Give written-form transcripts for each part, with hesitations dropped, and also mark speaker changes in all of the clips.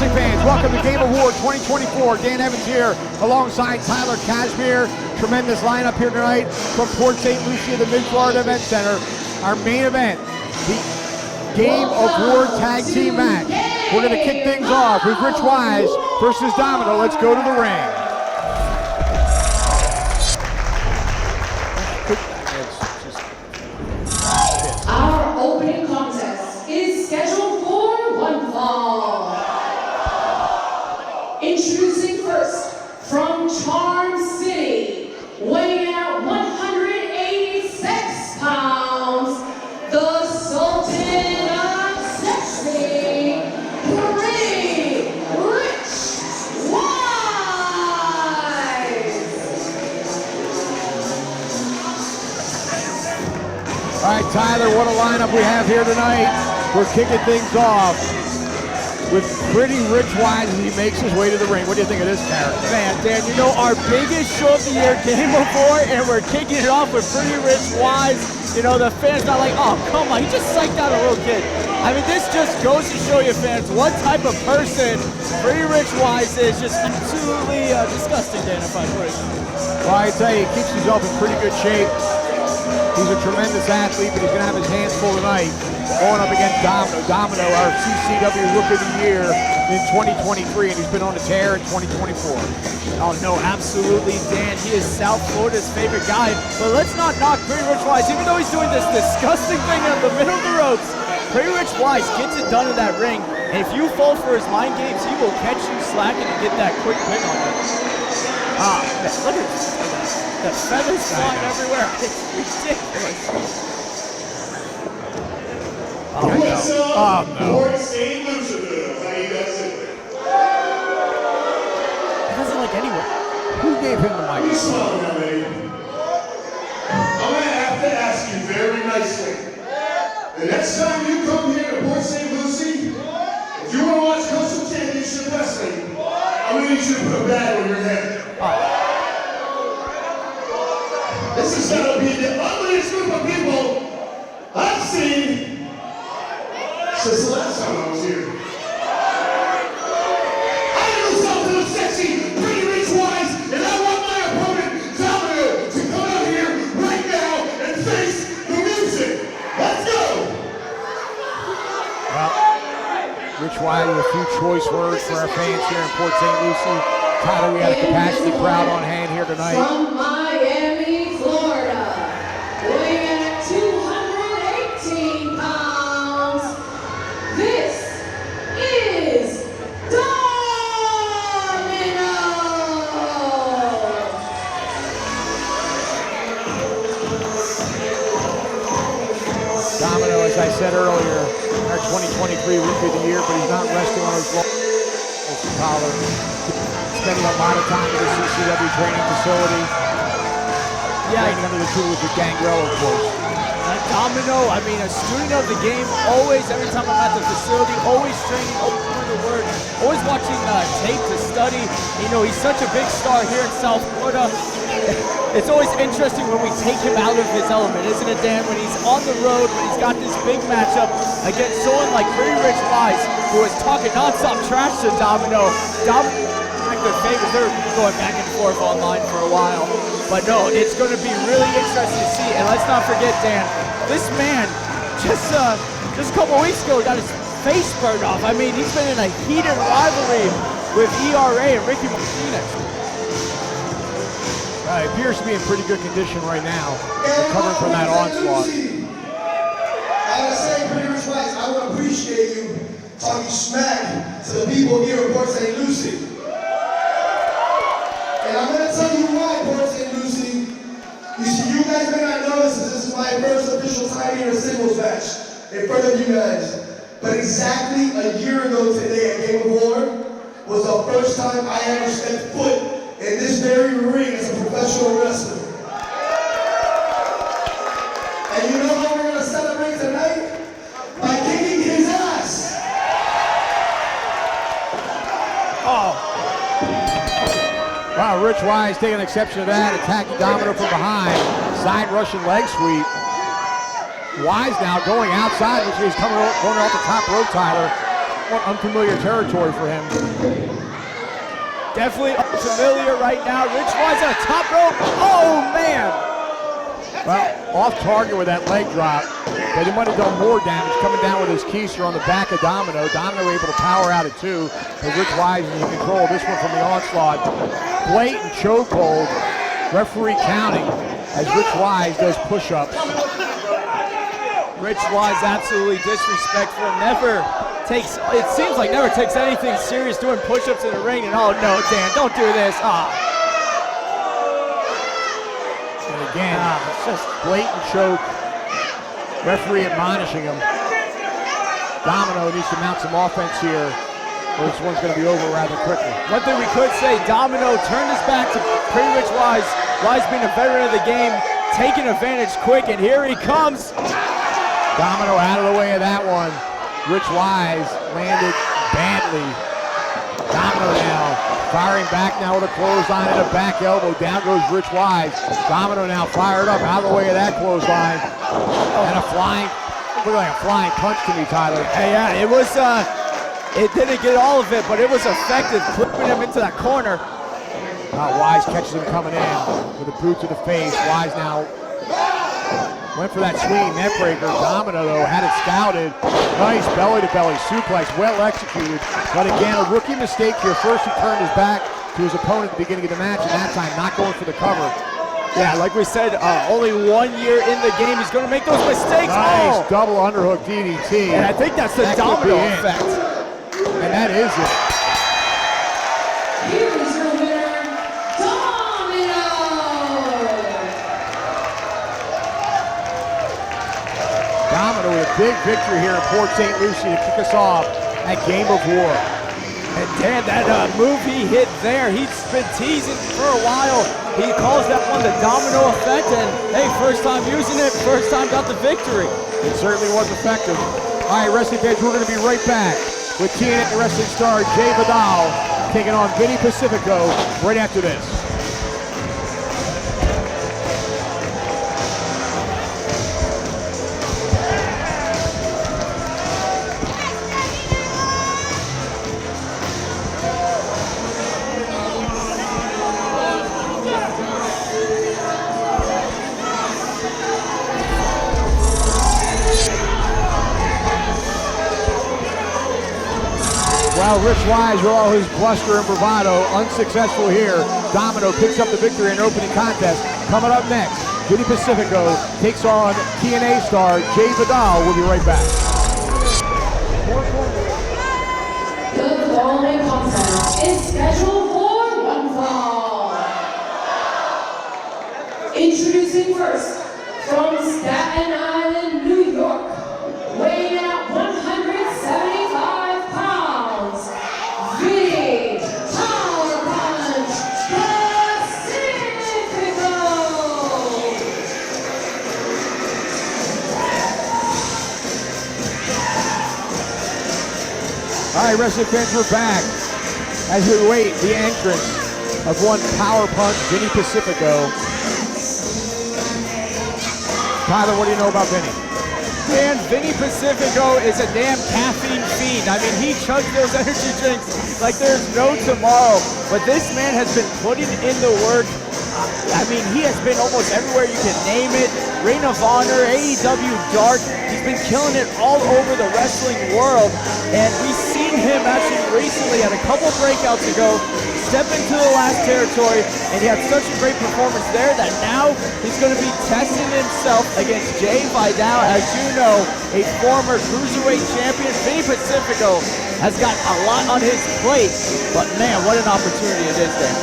Speaker 1: wrestling fans, welcome to Game Award 2024. Dan Evans here alongside Tyler Cashmere. Tremendous lineup here tonight from Port St. Lucie, the Mid-Florida Event Center. Our main event, the Game Award Tag Team match. We're going to kick things off with Rich Wise versus Domino. Let's go to the ring.
Speaker 2: Our opening contest is scheduled for one fall. Introducing first, from Charm City, weighing out 186 pounds, the Sultan of Sexy, Pretty Rich Wise.
Speaker 1: All right, Tyler, what a lineup we have here tonight. We're kicking things off with Pretty Rich Wise as he makes his way to the ring. What do you think of this character?
Speaker 3: Man, Dan, you know, our biggest show of the year, Game Award, and we're kicking it off with Pretty Rich Wise. You know, the fans not like, oh, come on, he just psyched out a little kid. I mean, this just goes to show you fans what type of person Pretty Rich Wise is. Just absolutely disgusting, Dan, if I put it.
Speaker 1: Well, I tell you, he keeps himself in pretty good shape. He's a tremendous athlete, but he's going to have his hands full tonight going up against Domino. Domino, our CCW Rookie of the Year in 2023, and he's been on a tear in 2024.
Speaker 3: Oh, no, absolutely, Dan. He is South Florida's favorite guy. But let's not knock Pretty Rich Wise, even though he's doing this disgusting thing in the middle of the ropes. Pretty Rich Wise gets it done in that ring, and if you fall for his mind games, he will catch you slacking and get that quick pin on you. Ah, man, look at this. The feathers flying everywhere. It's ridiculous.
Speaker 4: Oh, what's
Speaker 1: no.
Speaker 4: up?
Speaker 1: Oh, no.
Speaker 4: Port St. Lucie. How you guys doing?
Speaker 3: He doesn't like anywhere.
Speaker 1: Who gave him the mic?
Speaker 4: You smile, young lady. I'm going to have to ask you very nicely. The next time you come here to Port St. Lucie, if you want to watch Coastal Championship Wrestling, I'm going to need you to put a bag on your head. This is going to be the ugliest group of people I've seen since the last time I was here. I am the Sultan of Sexy, Pretty Rich Wise, and I want my opponent, Domino, to come out here right now and face the music. Let's go!
Speaker 1: Well, Rich Wise with a few choice words for our fans here in Port St. Lucie. Tyler, we got a capacity crowd on hand here tonight.
Speaker 2: From Miami, Florida, weighing at 218 pounds, this is Domino!
Speaker 1: Domino, as I said earlier, our 2023 Rookie of the Year, but he's not resting on his collar. Spending a lot of time at the CCW Training Facility. Training under the tutelage of Gangrel, of course.
Speaker 3: Domino, I mean, a student of the game, always, every time I'm at the facility, always training, always learning the word, always watching tape to study. You know, he's such a big star here in South Florida. It's always interesting when we take him out of his element, isn't it, Dan? When he's on the road, when he's got this big matchup against someone like Pretty Rich Wise, who is talking nonstop trash to Domino. Good favors. They're going back and forth online for a while. But no, it's going to be really interesting to see. And let's not forget, Dan, this man just a couple weeks ago got his face burned off. I mean, he's been in a heated rivalry with ERA and Ricky Martinez.
Speaker 1: He appears to be in pretty good condition right now, recovering from that onslaught.
Speaker 5: I gotta say, Pretty Rich Wise, I would appreciate you talking smack to the people here in Port St. Lucie. And I'm going to tell you why, Port St. Lucie. You see, you guys may not know this is my first official time here in a singles match in front of you guys. But exactly a year ago today at Game Award was the first time I ever stepped foot in this very ring as a professional wrestler. And you know how we're going to celebrate tonight? By kicking his ass.
Speaker 1: Oh. Wow, Rich Wise taking exception to that, attacking Domino from behind, side Russian leg sweep. Wise now going outside, which means going off the top rope, Tyler. somewhat unfamiliar territory for him.
Speaker 3: Definitely unfamiliar right now. Rich Wise on a top rope. Oh, man.
Speaker 1: Well, off target with that leg drop, but he might have done more damage coming down with his keister on the back of Domino. Domino able to power out at 2, but Rich Wise is in control. This one from the onslaught. Blatant chokehold. Referee counting as Rich Wise does push-ups.
Speaker 3: Rich Wise absolutely disrespectful. Never takes, it seems like never takes anything serious doing push-ups in the ring. And oh no, Dan, don't do this.
Speaker 1: And again, it's just blatant choke. Referee admonishing him. Domino needs to mount some offense here, or this one's going to be over rather quickly.
Speaker 3: One thing we could say, Domino turned his back to pretty Rich Wise. Wise being a veteran of the game, taking advantage quick, and here he comes.
Speaker 1: Domino out of the way of that one. Rich Wise landed badly. Domino now firing back now with a clothesline and a back elbow. Down goes Rich Wise. Domino now fired up out of the way of that clothesline. And a flying, looked like a flying punch to me, Tyler.
Speaker 3: Hey, yeah, it was, it didn't get all of it, but it was effective, clipping him into that corner.
Speaker 1: Wise catches him coming in with a boot to the face. Wise now went for that swinging net breaker. Domino, though, had it scouted. Nice belly-to-belly suplex, well executed. But again, a rookie mistake here. First, he turned his back to his opponent at the beginning of the match, and that time not going for the cover.
Speaker 3: Yeah, like we said, only 1 year in the game. He's going to make those mistakes.
Speaker 1: Nice double underhook DDT.
Speaker 3: And I think that's the domino effect.
Speaker 1: And that is it.
Speaker 2: Here is your winner, Domino!
Speaker 1: Domino with a big victory here in Port St. Lucie to kick us off at Game of War.
Speaker 3: And Dan, that move he hit there, he's been teasing for a while. He calls that one the domino effect, and hey, first time using it, first time got the victory.
Speaker 1: It certainly was effective. All right, wrestling fans, we're going to be right back with TNA wrestling star Jay Vidal taking on Vinny Pacifico right after this. While Rich Wise, with all his bluster and bravado, unsuccessful here, Domino picks up the victory in an opening contest. Coming up next, Vinny Pacifico takes on TNA star Jay Vidal. We'll be right back.
Speaker 2: The following contest is scheduled for one fall. Introducing first, from Staten Island, New York, weighing at 175 pounds, Vinny Power Punch Pacifico.
Speaker 1: All right, wrestling fans, we're back as we wait the entrance of one Power Punch, Vinny Pacifico. Tyler, what do you know about Vinny?
Speaker 3: Man, Vinny Pacifico is a damn caffeine fiend. I mean, he chugs those energy drinks like there's no tomorrow. But this man has been putting in the work. I mean, he has been almost everywhere you can name it. Ring of Honor, AEW Dark. He's been killing it all over the wrestling world. And we've seen him actually recently at a couple breakouts ago step into the last territory, and he had such a great performance there that now he's going to be testing himself against Jay Vidal. As you know, a former Cruiserweight champion. Vinny Pacifico has got a lot on his plate, but man, what an opportunity it is there.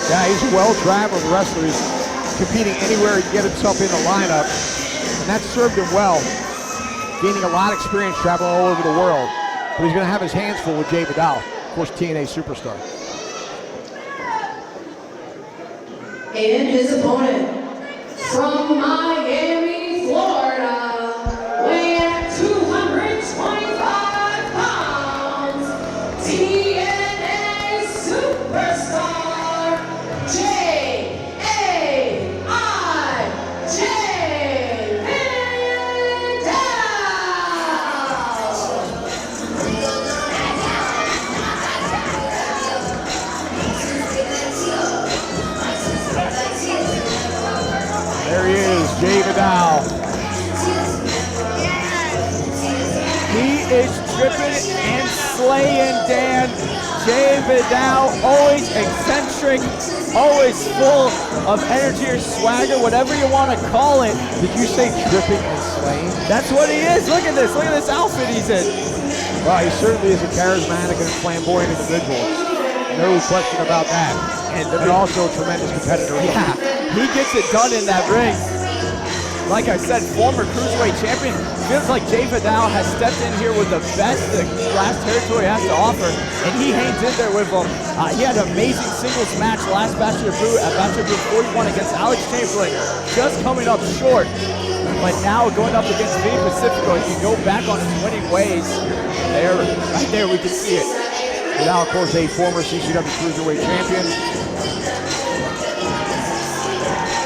Speaker 1: Yeah, he's a well-traveled wrestler. He's competing anywhere he can get himself in the lineup, and that's served him well, gaining a lot of experience traveling all over the world. But he's going to have his hands full with Jay Vidal, of course, TNA superstar.
Speaker 2: And his opponent, from Miami, Florida, weighing at 225 pounds, TNA superstar, J.A.I.J. Vidal.
Speaker 1: Vidal.
Speaker 3: He is dripping and slaying, Dan. Jay Vidal, always eccentric, always full of energy or swagger, whatever you want to call it.
Speaker 1: Did you say dripping and slaying?
Speaker 3: That's what he is. Look at this outfit he's in.
Speaker 1: Well, he certainly is a charismatic and flamboyant individual. No question about that. And also a tremendous competitor.
Speaker 3: Yeah, he gets it done in that ring. Like I said, former Cruiserweight champion. Feels like Jay Vidal has stepped in here with the best the last territory has to offer, and he hangs in there with them. He had an amazing singles match last Bachelor Brew at Bachelor Brew 41 against Alex Chamberlain, just coming up short. But now going up against Vinny Pacifico, he can go back on his winning ways. There, right there, we can see it.
Speaker 1: Vidal, of course, a former CCW Cruiserweight champion.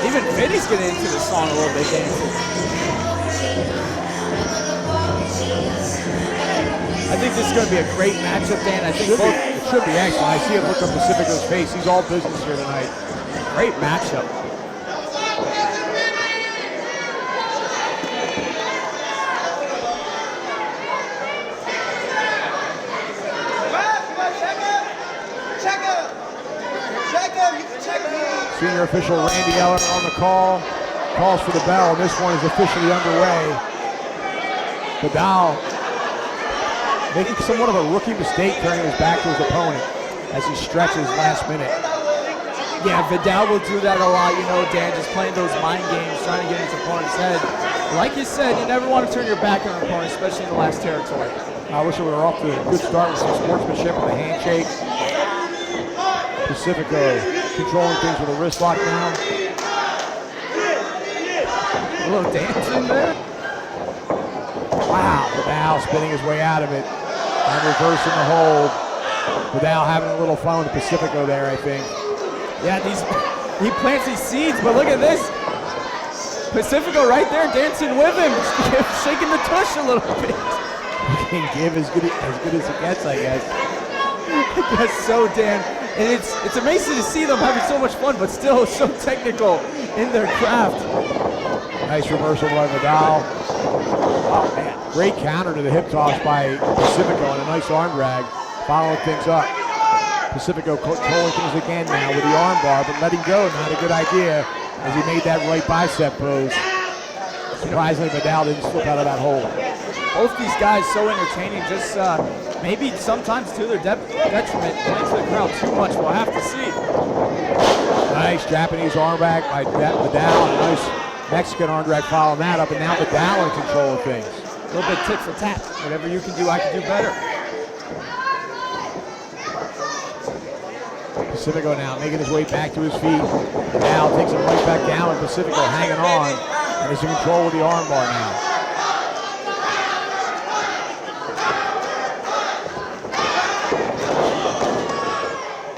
Speaker 3: Even Vinny's getting into the song a little bit, dancing. I think this is going to be a great matchup, Dan. I think
Speaker 1: It should be excellent. I see it look on Pacifico's face. He's all business here tonight.
Speaker 3: Great matchup.
Speaker 1: Senior official Randy Elliot on the call. Calls for the bell, and this one is officially underway. Vidal making somewhat of a rookie mistake, turning his back to his opponent as he stretches last minute.
Speaker 3: Yeah, Vidal will do that a lot, you know, Dan, just playing those mind games, trying to get his opponent's head. Like you said, you never want to turn your back on an opponent, especially in the last territory.
Speaker 1: I wish we were off to a good start with some sportsmanship and a handshake. Pacifico controlling things with a wrist lock now.
Speaker 3: A little dance in there.
Speaker 1: Wow, Vidal spinning his way out of it and reversing the hold. Vidal having a little fun with Pacifico there, I think.
Speaker 3: Yeah, he plants these seeds, but look at this. Pacifico right there dancing with him, shaking the tush a little bit.
Speaker 1: He can give as good as it gets, I guess.
Speaker 3: I guess so, Dan. And it's amazing to see them having so much fun, but still so technical in their craft.
Speaker 1: Nice reversal by Vidal. Oh, man. Great counter to the hip toss by Pacifico and a nice arm drag, following things up. Pacifico controlling things again now with the arm bar, but letting go, not a good idea as he made that right bicep pose. Surprisingly, Vidal didn't slip out of that hole.
Speaker 3: Both these guys so entertaining, just maybe sometimes to their detriment, playing to the crowd too much. We'll have to see.
Speaker 1: Nice Japanese arm back by Vidal, and a nice Mexican arm drag following that up, and now Vidal in control of things.
Speaker 3: A little bit tit for tat. Whatever you can do, I can do better.
Speaker 1: Pacifico now making his way back to his feet. Vidal takes him right back down, and Pacifico hanging on, and is in control with the arm bar now.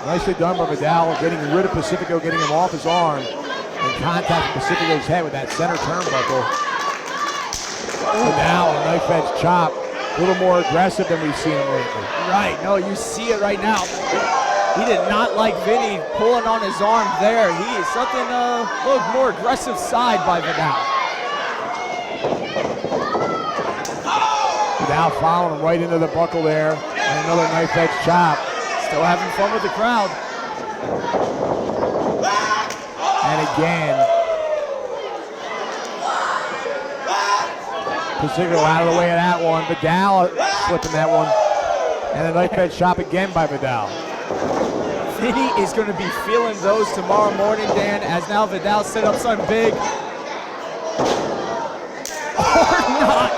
Speaker 1: Nicely done by Vidal, getting rid of Pacifico, getting him off his arm, and contacting Pacifico's head with that center turnbuckle. Vidal, a knife edge chop, a little more aggressive than we've seen him lately.
Speaker 3: Right, no, you see it right now. He did not like Vinny pulling on his arm there. He is something a little more aggressive side by Vidal.
Speaker 1: Vidal following him right into the buckle there, and another knife edge chop.
Speaker 3: Still having fun with the crowd.
Speaker 1: And again, Pacifico out of the way of that one. Vidal slipping that one. And a knife edge chop again by Vidal.
Speaker 3: Vinny is going to be feeling those tomorrow morning, Dan, as now Vidal set up something big. Or not.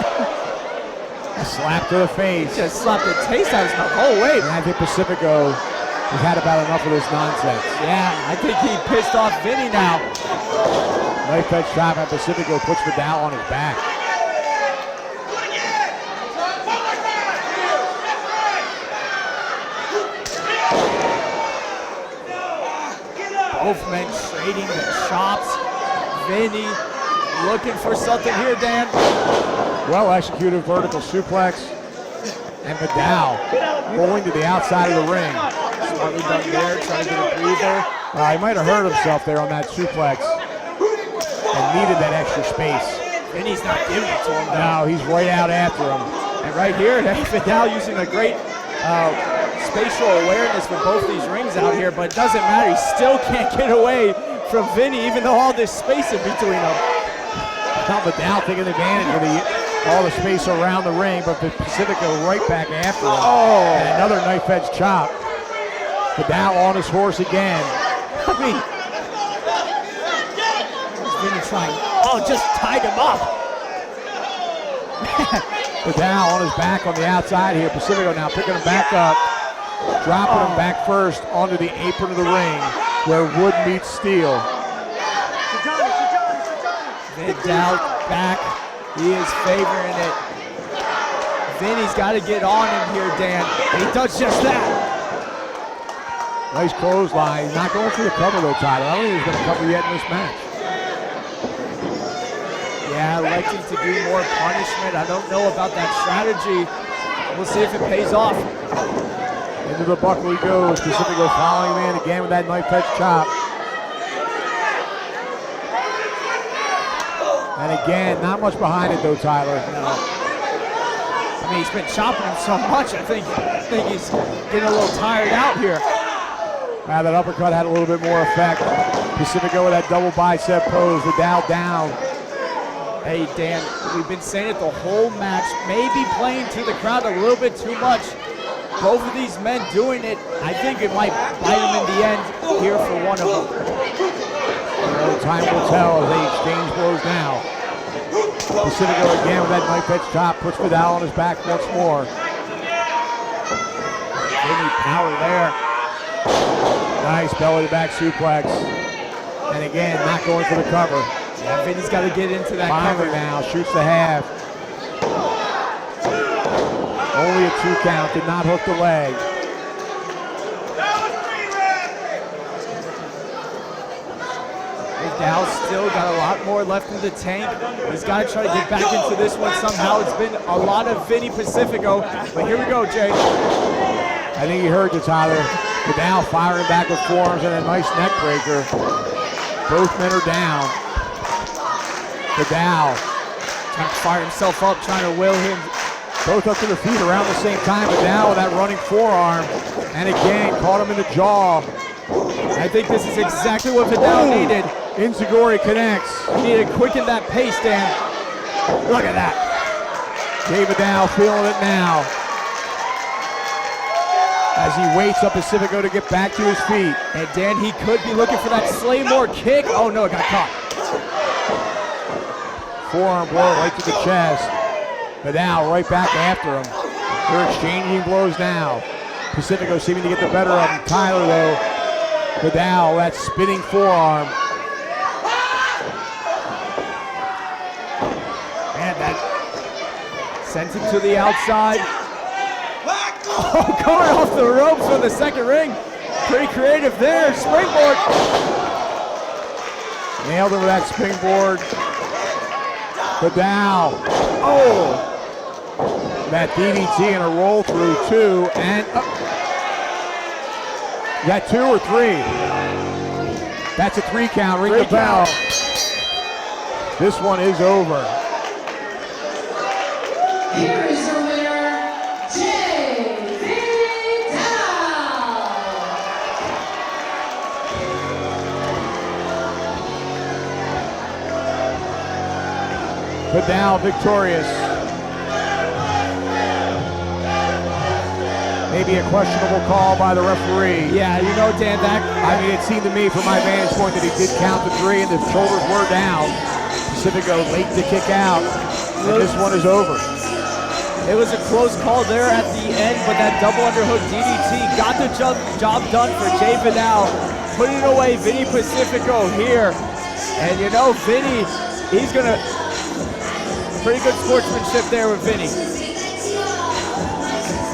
Speaker 1: A slap to the face.
Speaker 3: Just slapped the taste out of his mouth. Oh, wait.
Speaker 1: And I think Pacifico has had about enough of this nonsense.
Speaker 3: Yeah, I think he pissed off Vinny now.
Speaker 1: Knife edge chop by Pacifico puts Vidal on his back.
Speaker 3: Both men trading the chops. Vinny looking for something here, Dan.
Speaker 1: Well executed vertical suplex. And Vidal going to the outside of the ring.
Speaker 3: Smartly done there, trying to get a breather.
Speaker 1: He might have hurt himself there on that suplex. and needed that extra space.
Speaker 3: Vinny's not giving it to him, though.
Speaker 1: No, he's right out after him.
Speaker 3: And right here, Vidal using a great spatial awareness with both these rings out here, but it doesn't matter. He still can't get away from Vinny, even though all this space in between them.
Speaker 1: Vidal taking advantage of all the space around the ring, but the Pacifico right back after him.
Speaker 3: Oh!
Speaker 1: And another knife edge chop. Vidal on his horse again.
Speaker 3: I mean, Vinny trying, just tied him up.
Speaker 1: Vidal on his back on the outside here. Pacifico now picking him back up, dropping him back first onto the apron of the ring where wood meets steel.
Speaker 3: Vidal back, he is favoring it. Vinny's got to get on him here, Dan. He does just that.
Speaker 1: Nice clothesline. He's not going for the cover though, Tyler. I don't think he's going to cover yet in this match.
Speaker 3: Yeah, electing to do more punishment. I don't know about that strategy. We'll see if it pays off.
Speaker 1: Into the buckle he goes. Pacifico following him in again with that knife edge chop. And again, not much behind it though, Tyler.
Speaker 3: No. I mean, he's been chopping him so much. I think he's getting a little tired out here.
Speaker 1: That uppercut had a little bit more effect. Pacifico with that double bicep pose. Vidal down.
Speaker 3: Hey, Dan, we've been saying it the whole match, maybe playing to the crowd a little bit too much. Both of these men doing it, I think it might bite them in the end here for one of them.
Speaker 1: Well, time will tell as they exchange blows now. Pacifico again with that knife edge chop, puts Vidal on his back once more. Vinny power there. Nice belly to back suplex. And again, not going for the cover.
Speaker 3: Yeah, Vinny's got to get into that
Speaker 1: Finally
Speaker 3: cover
Speaker 1: now, shoots the half. Only a 2 count, did not hook the leg.
Speaker 3: Vidal's still got a lot more left in the tank. He's got to try to get back into this one somehow. It's been a lot of Vinny Pacifico, but here we go, Jay.
Speaker 1: I think you heard you, Tyler. Vidal firing back with forearms and a nice neck breaker. Both men are down. Vidal
Speaker 3: trying to fire himself up, trying to will him.
Speaker 1: Both up to their feet around the same time. Vidal with that running forearm. And again, caught him in the jaw.
Speaker 3: I think this is exactly what Vidal needed.
Speaker 1: Inzaguri connects.
Speaker 3: He needed to quicken that pace, Dan.
Speaker 1: Look at that. Jay Vidal feeling it now. As he waits up Pacifico to get back to his feet.
Speaker 3: And Dan, he could be looking for that Slaymore kick. Oh no, it got caught.
Speaker 1: Forearm blow right to the chest. Vidal right back after him. They're exchanging blows now. Pacifico seeming to get the better of him. Tyler though, Vidal, that spinning forearm.
Speaker 3: And that sends him to the outside. Oh, coming off the ropes from the second ring. Pretty creative there, springboard.
Speaker 1: Nailed him with that springboard. Vidal.
Speaker 3: Oh.
Speaker 1: That DDT and a roll through 2 and up. Is that 2 or 3? That's a 3 count, ring the bell. This one is over.
Speaker 2: Here is your winner, Jay Vidal.
Speaker 1: Vidal victorious. Maybe a questionable call by the referee.
Speaker 3: Yeah, you know, Dan,
Speaker 1: I mean, it seemed to me from my vantage point that he did count to 3 and the shoulders were down. Pacifico late to kick out, and this one is over.
Speaker 3: It was a close call there at the end, but that double underhook DDT got the job done for Jay Vidal, putting away Vinny Pacifico here. And you know, Vinny, he's gonna, pretty good sportsmanship there with Vinny.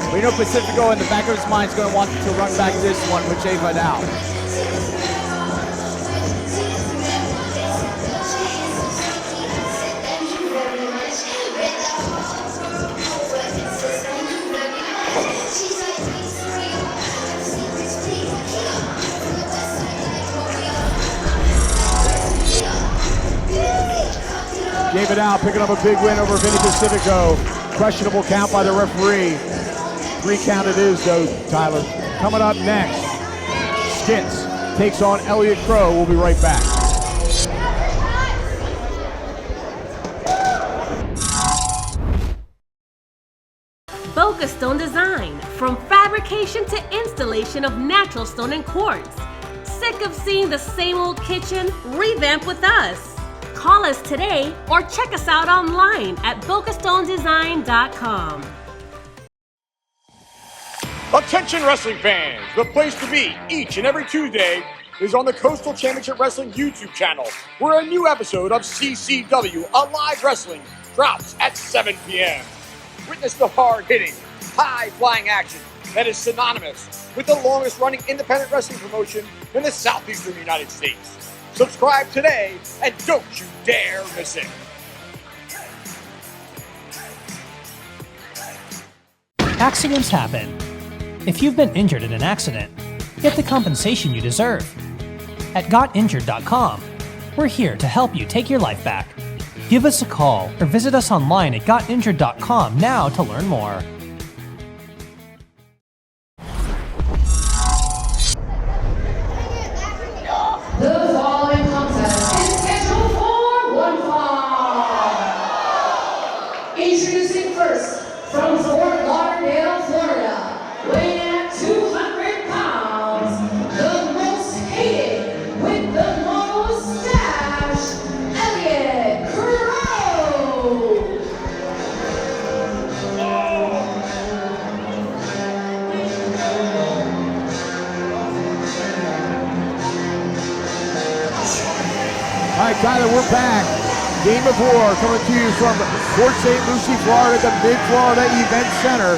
Speaker 3: We know Pacifico in the back of his mind is going to want to run back this one with Jay Vidal.
Speaker 1: Jay Vidal picking up a big win over Vinny Pacifico. Questionable count by the referee. 3 count it is though, Tyler. Coming up next, Skitz takes on Elliot Crow. We'll be right back.
Speaker 6: Focused on design, from fabrication to installation of natural stone and quartz. Sick of seeing the same old kitchen? Revamp with us. Call us today or check us out online at bocastonedesign.com.
Speaker 7: Attention wrestling fans, the place to be each and every Tuesday is on the Coastal Championship Wrestling YouTube channel, where a new episode of CCW Alive Wrestling drops at 7 p.m. Witness the hard-hitting, high-flying action that is synonymous with the longest-running independent wrestling promotion in the southeastern United States. Subscribe today and don't you dare miss it.
Speaker 8: Accidents happen. If you've been injured in an accident, get the compensation you deserve. At GotInjured.com, we're here to help you take your life back. Give us a call or visit us online at GotInjured.com now to learn more.
Speaker 2: The following contest is scheduled for one fall. Introducing first, from Fort Lauderdale, Florida, weighing at 200 pounds, the most hated with the most stash, Elliot Crow.
Speaker 1: All right, Tyler, we're back. Game of War coming to you from Port St. Lucie, Florida, the Mid-Florida Event Center.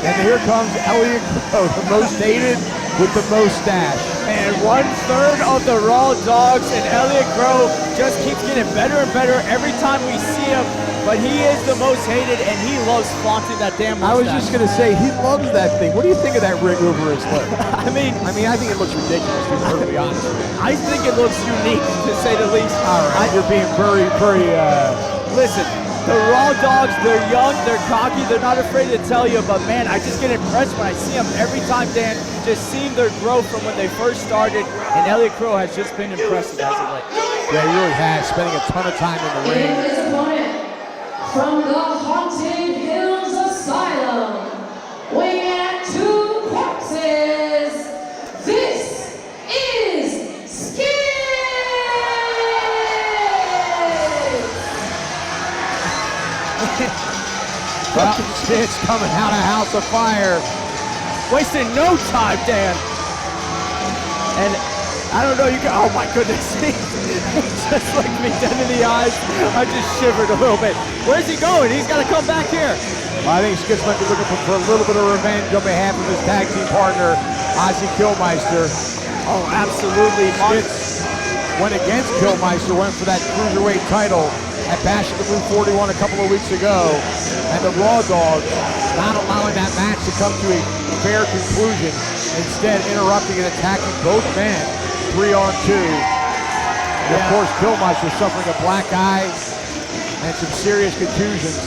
Speaker 1: And here comes Elliot Crow, the most hated with the most stash.
Speaker 3: And 1/3 of the Raw Dogs, and Elliot Crow just keeps getting better and better every time we see him. But he is the most hated, and he loves flaunting that damn mustache.
Speaker 1: I was just going to say, he loves that thing. What do you think of that rig over his lip?
Speaker 3: I mean,
Speaker 1: I think it looks ridiculous, to be perfectly honest with you.
Speaker 3: I think it looks unique, to say the least.
Speaker 1: All right, you're being very,
Speaker 3: Listen, the Raw Dogs, they're young, they're cocky, they're not afraid to tell you, but man, I just get impressed when I see them every time, Dan, just seeing their growth from when they first started, and Elliot Crow has just been impressive as of late.
Speaker 1: Yeah, he really has, spending a ton of time in the ring.
Speaker 2: And his opponent, from the Haunted Hills Asylum, weighing at 2 corpses, this is Skitz!
Speaker 1: Well, Skitz coming out of House of Fire.
Speaker 3: Wasting no time, Dan. And I don't know, you can, oh my goodness, just like me dead in the eyes, I just shivered a little bit. Where's he going? He's got to come back here.
Speaker 1: Well, I think Skitz might be looking for a little bit of revenge on behalf of his tag team partner, Ozzy Kilmeister.
Speaker 3: Oh, absolutely.
Speaker 1: Skitz went against Kilmeister, went for that Cruiserweight title at Bash at the Blue 41 a couple of weeks ago, and the Raw Dogs not allowing that match to come to a fair conclusion, instead interrupting and attacking both men 3-on-2. And of course, Kilmeister suffering a black eye and some serious contusions.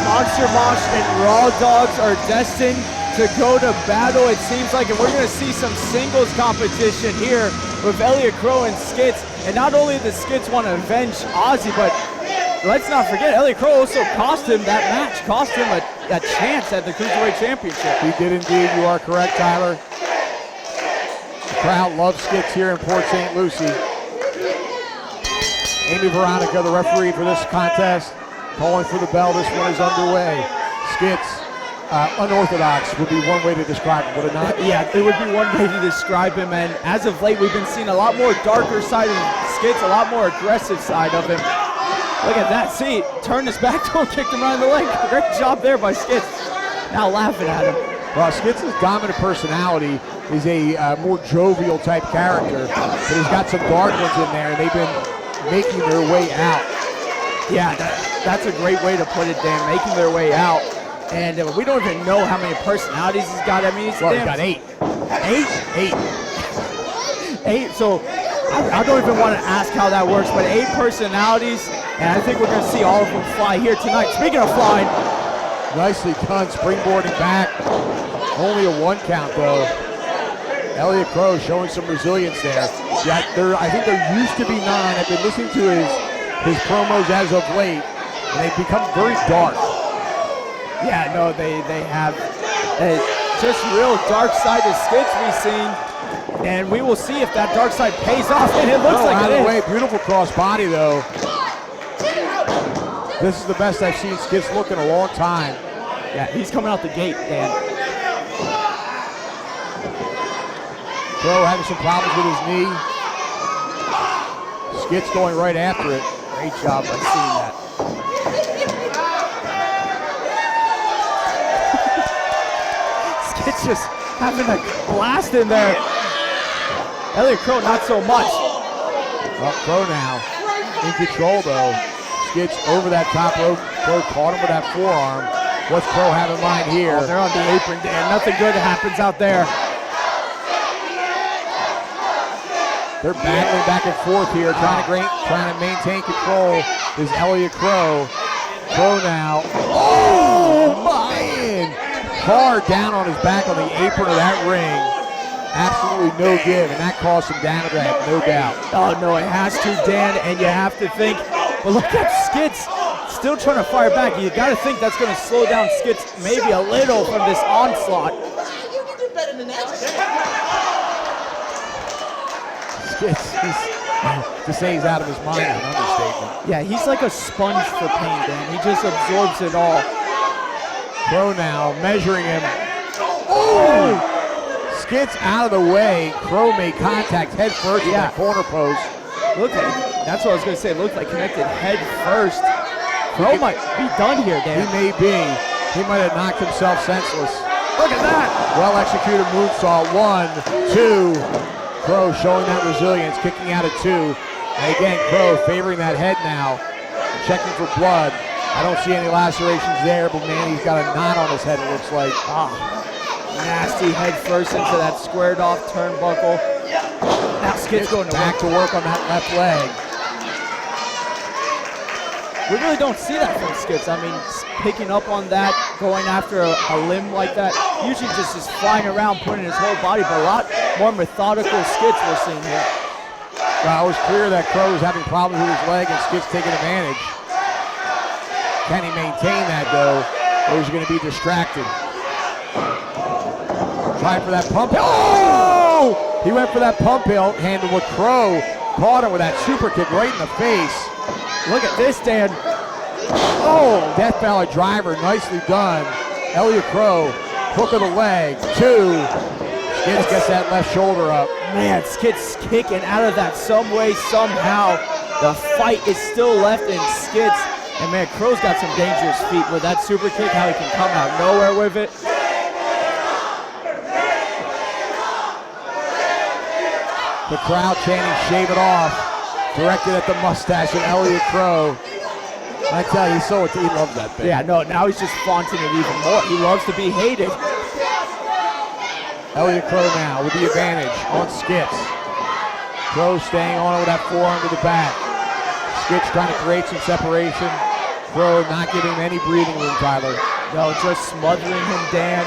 Speaker 3: Monster Mosh and Raw Dogs are destined to go to battle, it seems like, and we're going to see some singles competition here with Elliot Crow and Skitz. And not only does Skitz want to avenge Ozzy, but let's not forget, Elliot Crow also cost him that match, cost him a chance at the Cruiserweight Championship.
Speaker 1: He did indeed, you are correct, Tyler. The crowd loves Skitz here in Port St. Lucie. Amy Veronica, the referee for this contest, calling for the bell. This one is underway. Skitz, unorthodox would be one way to describe him, would it not?
Speaker 3: Yeah, it would be one way to describe him, and as of late, we've been seeing a lot more darker side of Skitz, a lot more aggressive side of him. Look at that, see, turned his back to him, kicked him right in the leg. Great job there by Skitz. Now laughing at him.
Speaker 1: Well, Skitz's dominant personality is a more jovial type character, but he's got some dark ones in there, and they've been making their way out.
Speaker 3: Yeah, that's a great way to put it, Dan, making their way out. And we don't even know how many personalities he's got. I mean,
Speaker 1: He's got 8.
Speaker 3: 8? 8. So I don't even want to ask how that works, but 8 personalities, and I think we're going to see all of them fly here tonight. Speaking of flying.
Speaker 1: Nicely done, springboarding back. Only a 1 count, though. Elliot Crow showing some resilience there. Yeah, I think there used to be 9. I've been listening to his promos as of late, and they've become very dark.
Speaker 3: Yeah, no, they have just real dark side of Skitz we've seen, and we will see if that dark side pays off, and it looks like
Speaker 1: out
Speaker 3: it
Speaker 1: of the
Speaker 3: is.
Speaker 1: way, beautiful cross body, though. This is the best I've seen Skitz look in a long time.
Speaker 3: Yeah, he's coming out the gate, Dan.
Speaker 1: Crow having some problems with his knee. Skitz going right after it.
Speaker 3: Great job by seeing that. Skitz just having a blast in there. Elliot Crow, not so much.
Speaker 1: Well, Crow now in control, though. Skitz over that top rope. Crow caught him with that forearm. What's Crow have in mind here?
Speaker 3: Oh, they're on the apron, Dan. Nothing good happens out there.
Speaker 1: They're battling back and forth here, trying to maintain control. Is Elliot Crow. Crow now. Oh, man! Hard down on his back on the apron of that ring. Absolutely no give, and that cost him down to that, no doubt.
Speaker 3: Oh, no, it has to, Dan, and you have to think. But look at Skitz still trying to fire back. You got to think that's going to slow down Skitz maybe a little from this onslaught.
Speaker 9: You can do better than that.
Speaker 1: To say he's out of his mind is an understatement.
Speaker 3: Yeah, he's like a sponge for pain, Dan. He just absorbs it all.
Speaker 1: Crow now measuring him. Oh! Skitz out of the way. Crow made contact head first in that corner post.
Speaker 3: Look like, that's what I was going to say. Looked like connected head first. Crow might be done here, Dan.
Speaker 1: He may be. He might have knocked himself senseless.
Speaker 3: Look at that.
Speaker 1: Well executed moonsault. 1, 2. Crow showing that resilience, kicking out at 2. And again, Crow favoring that head now, checking for blood. I don't see any lacerations there, but man, he's got a knot on his head, it looks like.
Speaker 3: Nasty head first into that squared off turnbuckle. Now Skitz going
Speaker 1: back to work on that left leg.
Speaker 3: We really don't see that from Skitz. I mean, picking up on that, going after a limb like that, usually just is flying around, putting his whole body, but a lot more methodical Skitz we're seeing here.
Speaker 1: Well, it was clear that Crow was having problems with his leg and Skitz taking advantage. Can he maintain that, though, or is he going to be distracted? Trying for that pump. Oh! He went for that pump handle with Crow. Caught him with that super kick right in the face.
Speaker 3: Look at this, Dan.
Speaker 1: Oh, Death Valley driver, nicely done. Elliot Crow, hook of the leg, 2. Skitz gets that left shoulder up.
Speaker 3: Man, Skitz kicking out of that some way, somehow. The fight is still left in Skitz. And man, Crow's got some dangerous feet with that super kick, how he can come out nowhere with it.
Speaker 1: The crowd chanting, shave it off. Directed at the mustache of Elliot Crow. I tell you, he loves that thing.
Speaker 3: Yeah, no, now he's just flaunting it even more. He loves to be hated.
Speaker 1: Elliot Crow now with the advantage on Skitz. Crow staying on it with that forearm to the back. Skitz trying to create some separation. Crow not giving him any breathing room, Tyler.
Speaker 3: No, just smothering him, Dan.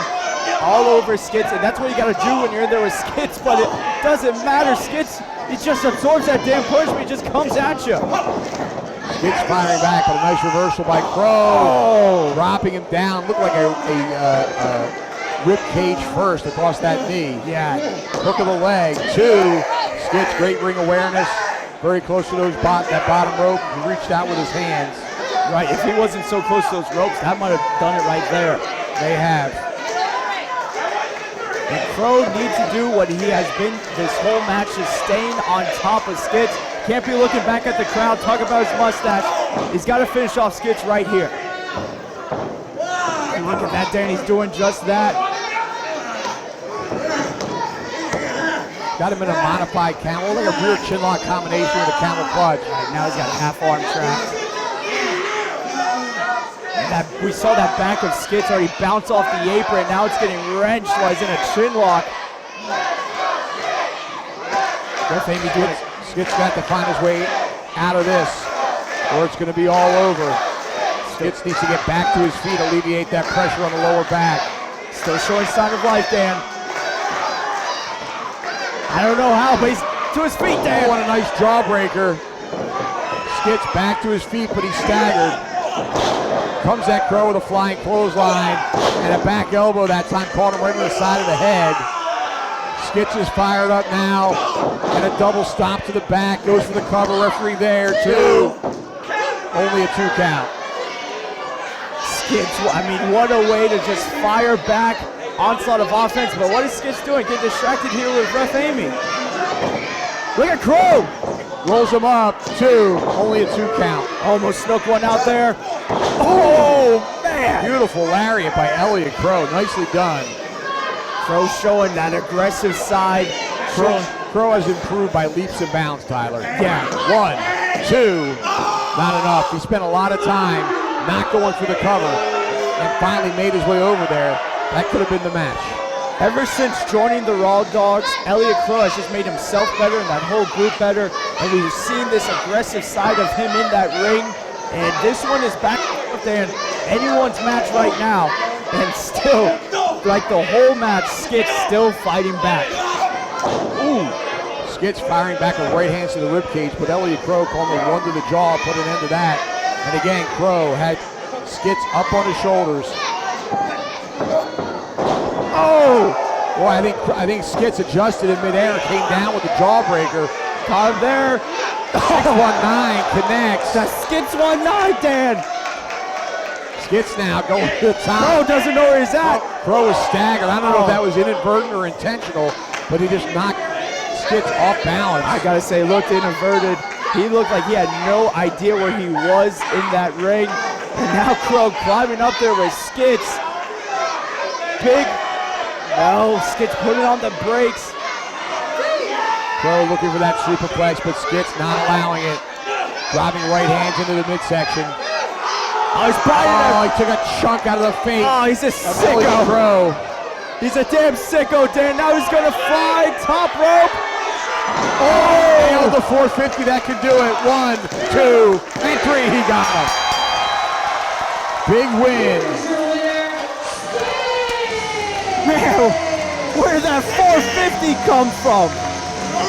Speaker 3: All over Skitz, and that's what you got to do when you're in there with Skitz, but it doesn't matter. Skitz, he just absorbs that damn punch, but he just comes at you.
Speaker 1: Skitz firing back, but a nice reversal by Crow. Dropping him down. Looked like a rib cage first across that knee.
Speaker 3: Yeah.
Speaker 1: Hook of the leg. 2. Skitz, great ring awareness. Very close to that bottom rope. He reached out with his hands.
Speaker 3: Right, if he wasn't so close to those ropes, that might have done it right there.
Speaker 1: They have.
Speaker 3: And Crow needs to do what he has been this whole match, just staying on top of Skitz. Can't be looking back at the crowd, talk about his mustache. He's got to finish off Skitz right here. And look at that, Dan, he's doing just that.
Speaker 1: Got him in a modified camel, like a rear chinlock combination with a camel clutch.
Speaker 3: Right, now he's got a half arm trap. We saw that back of Skitz already bounce off the apron. Now it's getting wrenched while he's in a chin lock.
Speaker 1: Skitz got to find his way out of this, or it's going to be all over. Skitz needs to get back to his feet, alleviate that pressure on the lower back.
Speaker 3: Still showing sign of life, Dan. I don't know how, but he's to his feet, Dan.
Speaker 1: Oh, what a nice jawbreaker. Skitz back to his feet, but he's staggered. Comes that Crow with a flying clothesline and a back elbow that time, caught him right on the side of the head. Skitz is fired up now, and a double stop to the back, goes for the cover, referee there, 2. Only a 2 count.
Speaker 3: Skitz, I mean, what a way to just fire back, onslaught of offense, but what is Skitz doing? Get distracted here with ref Amy. Look at Crow.
Speaker 1: Rolls him up, 2, only a 2 count.
Speaker 3: Almost snuck one out there. Oh, man.
Speaker 1: Beautiful lariat by Elliot Crow, nicely done.
Speaker 3: Crow showing that aggressive side.
Speaker 1: Crow has improved by leaps and bounds, Tyler.
Speaker 3: Yeah.
Speaker 1: 1, 2, not enough. He spent a lot of time not going for the cover and finally made his way over there. That could have been the match.
Speaker 3: Ever since joining the Raw Dogs, Elliot Crow has just made himself better and that whole group better, and we've seen this aggressive side of him in that ring, and this one is back than anyone's match right now, and still, like the whole match, Skitz still fighting back.
Speaker 1: Ooh, Skitz firing back with right hands to the ribcage, but Elliot Crow calling the one to the jaw, put an end to that, and again, Crow had Skitz up on his shoulders. Oh! Boy, I think Skitz adjusted in midair and came down with the jawbreaker.
Speaker 3: Caught him there.
Speaker 1: 619 connects.
Speaker 3: That's Skitz 1-9, Dan.
Speaker 1: Skitz now going to the top.
Speaker 3: Crow doesn't know where he's at.
Speaker 1: Crow was staggered. I don't know if that was inadvertent or intentional, but he just knocked Skitz off balance.
Speaker 3: I gotta say, looked inverted. He looked like he had no idea where he was in that ring. And now Crow climbing up there with Skitz. Big. No, Skitz putting on the brakes.
Speaker 1: Crow looking for that superplex, but Skitz not allowing it. Dropping right hands into the midsection.
Speaker 3: Oh, he's biting
Speaker 1: he took a chunk out of the face.
Speaker 3: Oh, he's a sicko.
Speaker 1: Crow.
Speaker 3: He's a damn sicko, Dan. Now he's gonna fly top rope.
Speaker 1: Oh, nailed the 450. That could do it. 1, 2, and 3. He got him. Big win.
Speaker 3: Man, where did that 450 come from?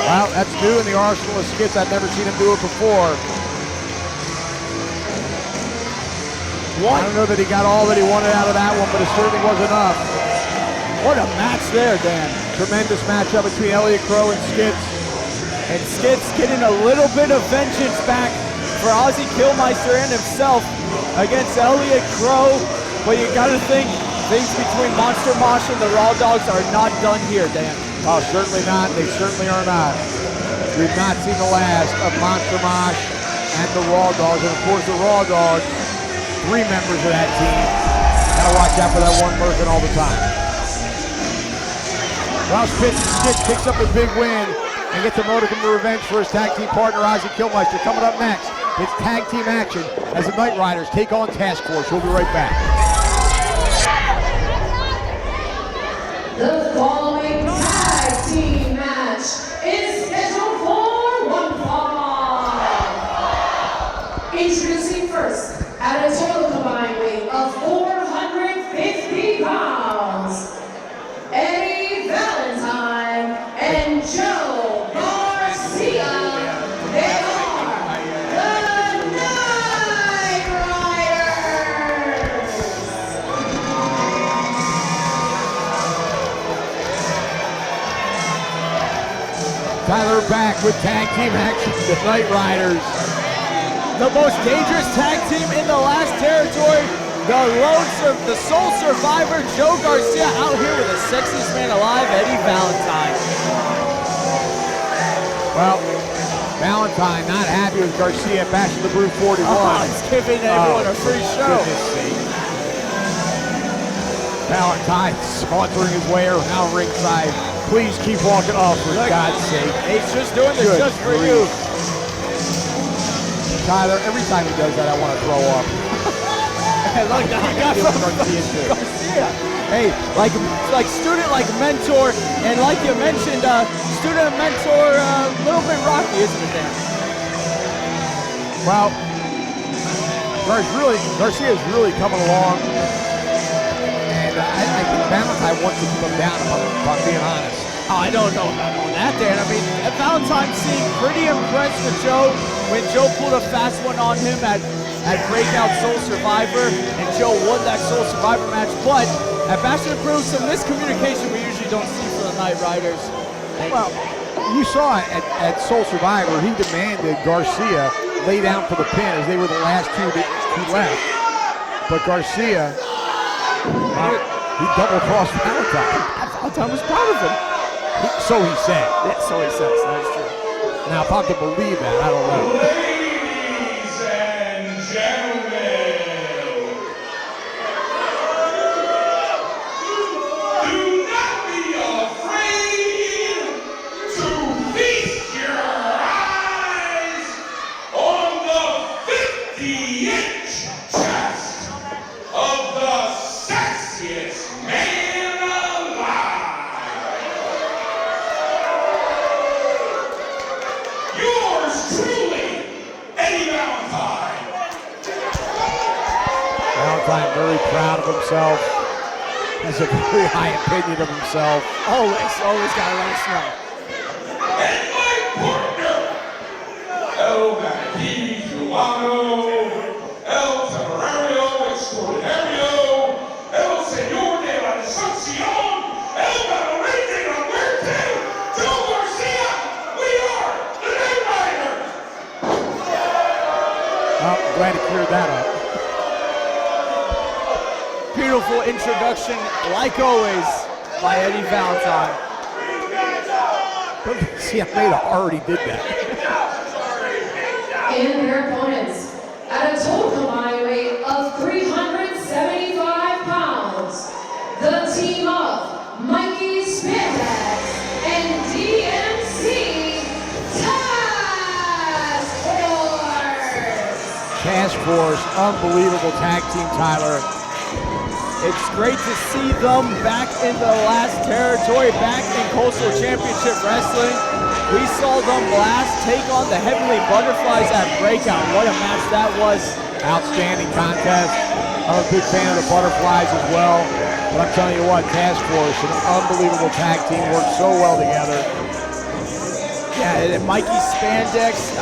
Speaker 1: Well, that's new in the arsenal of Skitz. I've never seen him do it before. I don't know that he got all that he wanted out of that one, but it certainly was enough.
Speaker 3: What a match there, Dan.
Speaker 1: Tremendous matchup between Elliot Crow and Skitz.
Speaker 3: And Skitz getting a little bit of vengeance back for Ozzy Kilmeister and himself against Elliot Crow. But you gotta think things between Monster Mosh and the Raw Dogs are not done here, Dan.
Speaker 1: Oh, certainly not. They certainly are not. We've not seen the last of Monster Mosh and the Raw Dogs. And of course, the Raw Dogs, 3 members of that team. Gotta watch out for that one person all the time. Well, Skitz picks up a big win and gets a modicum of revenge for his tag team partner, Ozzy Kilmeister. Coming up next, it's tag team action as the Night Riders take on Task Force. We'll be right back.
Speaker 2: The following tag team match is scheduled for 1 fall. Introducing first, at a total combined weight of 450 pounds, Eddie Valentine and Joe Garcia. They are the Night Riders.
Speaker 1: Tyler back with tag team action, the Night Riders.
Speaker 3: The most dangerous tag team in the last territory. The sole survivor, Joe Garcia, out here with the sexiest man alive, Eddie Valentine.
Speaker 1: Well, Valentine not happy with Garcia bashing the Brute 41.
Speaker 3: Oh, he's giving everyone a free show.
Speaker 1: Goodness sake. Valentine sauntering his way around ringside. Please keep walking off, for God's sake.
Speaker 3: He's just doing this just for you.
Speaker 1: Tyler, every time he does that, I want to throw up.
Speaker 3: Look, he got from Garcia. Hey, like student, like mentor, and like you mentioned, student and mentor, a little bit rocky, isn't it, Dan?
Speaker 1: Well, Garcia's really coming along, and I think Valentine wants to keep him down, if I'm being honest.
Speaker 3: Oh, I don't know about that, Dan. I mean, Valentine seemed pretty impressed with Joe when Joe pulled a fast one on him at Breakout Soul Survivor, and Joe won that Soul Survivor match. But at Bash of the Brew, some miscommunication we usually don't see for the Night Riders.
Speaker 1: Well, you saw at Soul Survivor, he demanded Garcia lay down for the pin as they were the last two left. But Garcia, he double-crossed Valentine.
Speaker 3: Valentine was proud of him.
Speaker 1: So he said.
Speaker 3: Yeah, so he says. That is true.
Speaker 1: Now, if I'm to believe that, I don't know.
Speaker 4: Ladies and gentlemen, do not be afraid to feast your eyes on the 50-inch chest of the sexiest man alive. Yours truly, Eddie Valentine.
Speaker 1: Valentine very proud of himself. Has a very high opinion of himself.
Speaker 3: Always gotta let us know.
Speaker 4: And my partner, El Domino, El Temerario Extraordinario, El Señor de la Destrucción, El Valente de la Muerte, Joe Garcia. We are the Night Riders.
Speaker 1: Well, glad he cleared that up.
Speaker 3: Beautiful introduction, like always, by Eddie Valentine.
Speaker 1: See, Meto already did that.
Speaker 2: And their opponents, at a total combined weight of 375 pounds, the team of Mikey Spandex and DMC
Speaker 1: Task Force, unbelievable tag team, Tyler.
Speaker 3: It's great to see them back in the last territory, back in Coastal Championship Wrestling. We saw them last take on the Heavenly Butterflies at Breakout. What a match that was.
Speaker 1: Outstanding contest. I'm a big fan of the Butterflies as well. But I'm telling you what, Task Force, an unbelievable tag team, worked so well together.
Speaker 3: Yeah, and Mikey Spandex,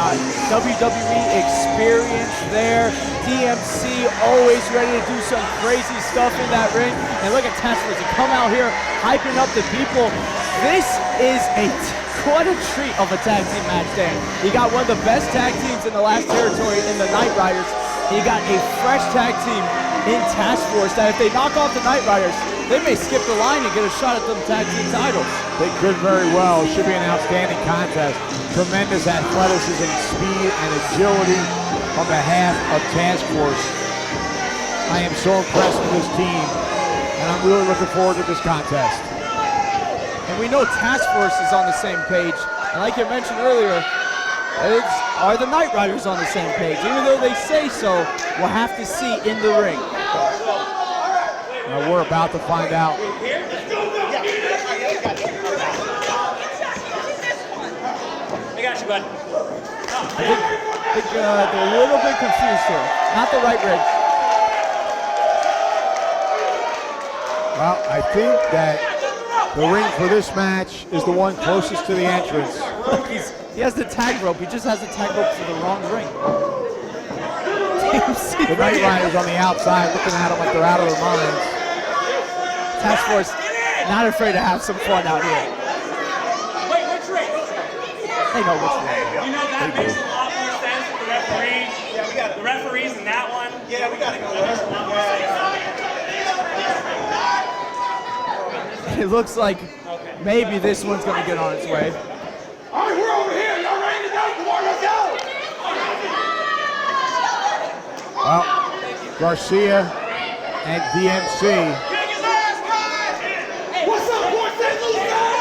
Speaker 3: WWE experience there. DMC always ready to do some crazy stuff in that ring. And look at Task Force, come out here hyping up the people. This is what a treat of a tag team match, Dan. You got one of the best tag teams in the last territory in the Night Riders. You got a fresh tag team in Task Force that if they knock off the Night Riders, they may skip the line and get a shot at them tag team titles.
Speaker 1: They could very well. It should be an outstanding contest. Tremendous athleticism, speed, and agility on behalf of Task Force. I am so impressed with this team, and I'm really looking forward to this contest.
Speaker 3: And we know Task Force is on the same page. And like you mentioned earlier, are the Night Riders on the same page? Even though they say so, we'll have to see in the ring.
Speaker 1: We're about to find out.
Speaker 3: I got you, bud. I think they're a little bit confused here. Not the right ring.
Speaker 1: Well, I think that the ring for this match is the one closest to the entrance.
Speaker 3: He has the tag rope. He just has the tag rope for the wrong ring.
Speaker 1: The Night Riders on the outside looking at them like they're out of their minds.
Speaker 3: Task Force not afraid to have some fun out here.
Speaker 10: Wait, which ring?
Speaker 3: They know which ring.
Speaker 10: You know that makes a lot more sense with the referees. Yeah, we got it. The referees in that one. Yeah, we got to go there.
Speaker 3: It looks like maybe this one's going to get on its way.
Speaker 4: All right, we're over here. Y'all ready to go? Come on, let's go.
Speaker 1: Well, Garcia and DMC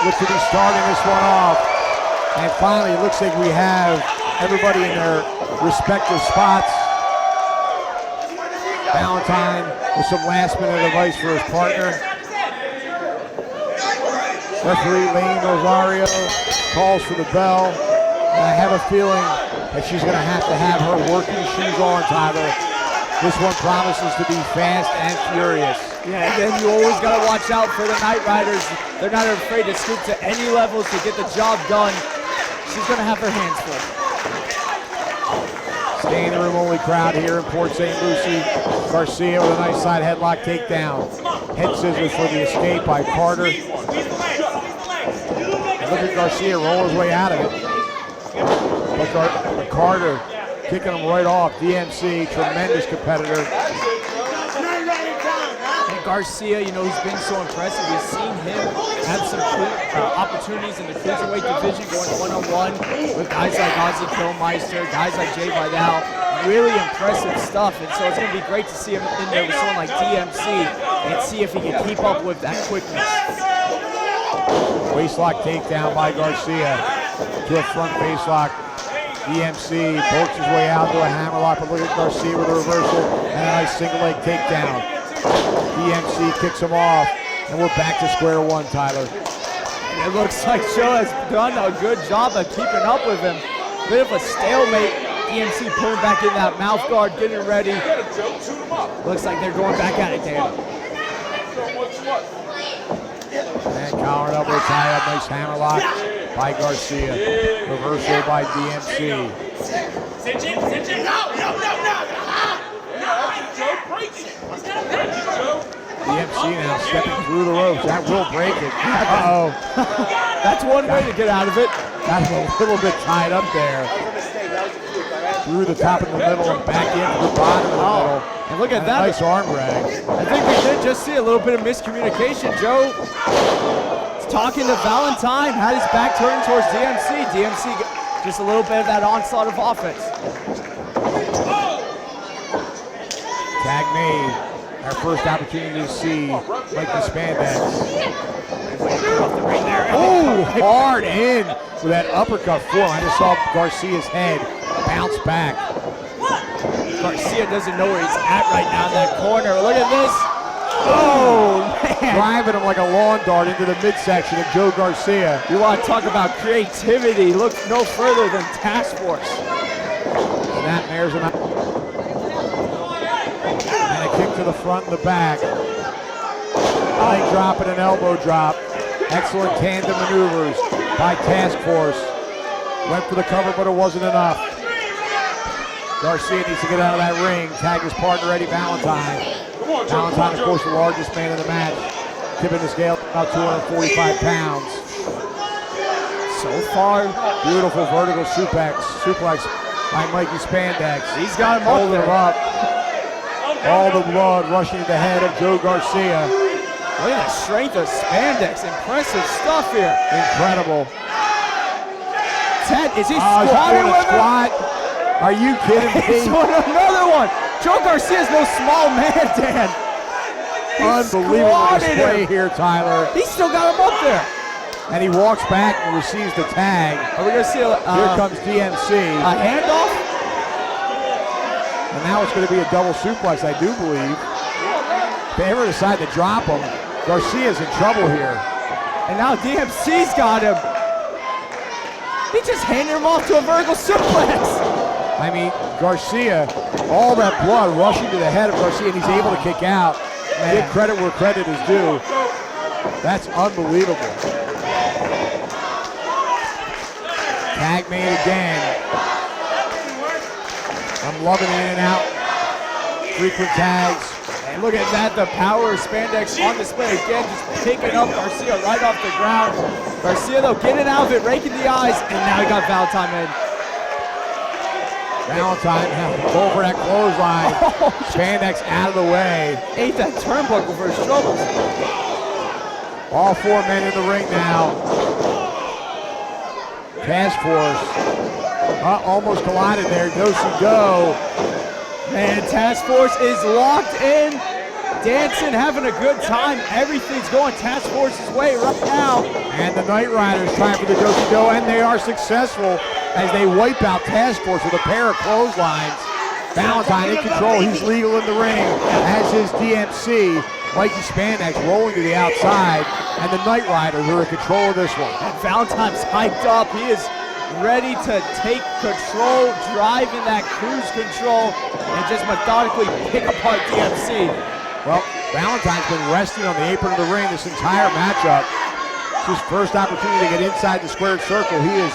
Speaker 1: look to be starting this one off. And finally, it looks like we have everybody in their respective spots. Valentine with some last-minute advice for his partner. Referee Lane Rosario calls for the bell. And I have a feeling that she's going to have her working shoes on, Tyler. This one promises to be fast and furious.
Speaker 3: Yeah, and then you always got to watch out for the Night Riders. They're not afraid to stoop to any levels to get the job done. She's going to have her hands full.
Speaker 1: Standing room only crowd here in Port St. Lucie. Garcia with a nice side headlock takedown. Head scissors for the escape by Carter. And look at Garcia roll his way out of it. But Carter kicking him right off. DMC, tremendous competitor.
Speaker 3: And Garcia, you know, he's been so impressive. We've seen him have some opportunities in the Cruiserweight division going one-on-one with guys like Ozzy Kilmeister, guys like Jay Vidal. Really impressive stuff, and so it's going to be great to see him in there with someone like DMC and see if he can keep up with that quickness.
Speaker 1: Waistlock takedown by Garcia to a front facelock. DMC pokes his way out to a hammerlock, but look at Garcia with a reversal and a nice single leg takedown. DMC kicks him off, and we're back to square one, Tyler.
Speaker 3: And it looks like Joe has done a good job of keeping up with him. Bit of a stalemate. DMC pulling back in that mouth guard, getting ready. Looks like they're going back at it, Dan.
Speaker 1: And collar and elbow tie up, nice hammerlock by Garcia. Reversal by DMC. DMC now stepping through the ropes. That will break it. Uh-oh.
Speaker 3: That's one way to get out of it.
Speaker 1: That's a little bit tied up there. Through the top of the middle and back into the bottom of the middle.
Speaker 3: And look at that.
Speaker 1: Nice arm drag.
Speaker 3: I think we did just see a little bit of miscommunication. Joe is talking to Valentine, had his back turned towards DMC. DMC just a little bit of that onslaught of offense.
Speaker 1: Tag made. Our first opportunity to see Mikey Spandex. Oh, hard in with that uppercut form. I just saw Garcia's head bounce back.
Speaker 3: Garcia doesn't know where he's at right now in that corner. Look at this. Oh, man.
Speaker 1: Driving him like a lawn dart into the midsection of Joe Garcia.
Speaker 3: You want to talk about creativity. Look no further than Task Force.
Speaker 1: Snapmares him out. And a kick to the front and the back. Leg drop and an elbow drop. Excellent tandem maneuvers by Task Force. Went for the cover, but it wasn't enough. Garcia needs to get out of that ring. Tag his partner, Eddie Valentine. Valentine, of course, the largest man in the match. Tipping the scale about 245 pounds.
Speaker 3: So far,
Speaker 1: beautiful vertical suplex by Mikey Spandex.
Speaker 3: He's got him
Speaker 1: holding him up. All the blood rushing to the head of Joe Garcia.
Speaker 3: Look at the strength of Spandex. Impressive stuff here.
Speaker 1: Incredible.
Speaker 3: Ted, is he squatting with
Speaker 1: squat? Are you kidding me?
Speaker 3: He's doing another one. Joe Garcia's no small man, Dan.
Speaker 1: Unbelievable display here, Tyler.
Speaker 3: He still got him up there.
Speaker 1: And he walks back and receives the tag.
Speaker 3: Are we going to see
Speaker 1: here comes DMC.
Speaker 3: A handoff?
Speaker 1: And now it's going to be a double suplex, I do believe. If they ever decide to drop him, Garcia's in trouble here.
Speaker 3: And now DMC's got him. He just handed him off to a vertical suplex.
Speaker 1: I mean, Garcia, all that blood rushing to the head of Garcia, and he's able to kick out. Man. Give credit where credit is due. That's unbelievable. Tag made again. I'm loving in and out. Frequent tags.
Speaker 3: And look at that, the power of Spandex on display again, just picking up Garcia right off the ground. Garcia, though, getting out of it, raking the eyes, and now he got Valentine in.
Speaker 1: Valentine go for that clothesline. Spandex out of the way.
Speaker 3: Ate that turnbuckle for his troubles.
Speaker 1: All four men in the ring now. Task Force almost collided there. Do-si-do.
Speaker 3: Man, Task Force is locked in. Dancing, having a good time. Everything's going Task Force's way right now.
Speaker 1: And the Night Riders trying for the do-si-do, and they are successful as they wipe out Task Force with a pair of clotheslines. Valentine in control. He's legal in the ring, as is DMC. Mikey Spandex rolling to the outside, and the Knight Riders are in control of this one.
Speaker 3: And Valentine's hyped up. He is ready to take control, drive in that cruise control, and just methodically pick apart DMC.
Speaker 1: Well, Valentine's been resting on the apron of the ring this entire matchup. It's his first opportunity to get inside the squared circle. He is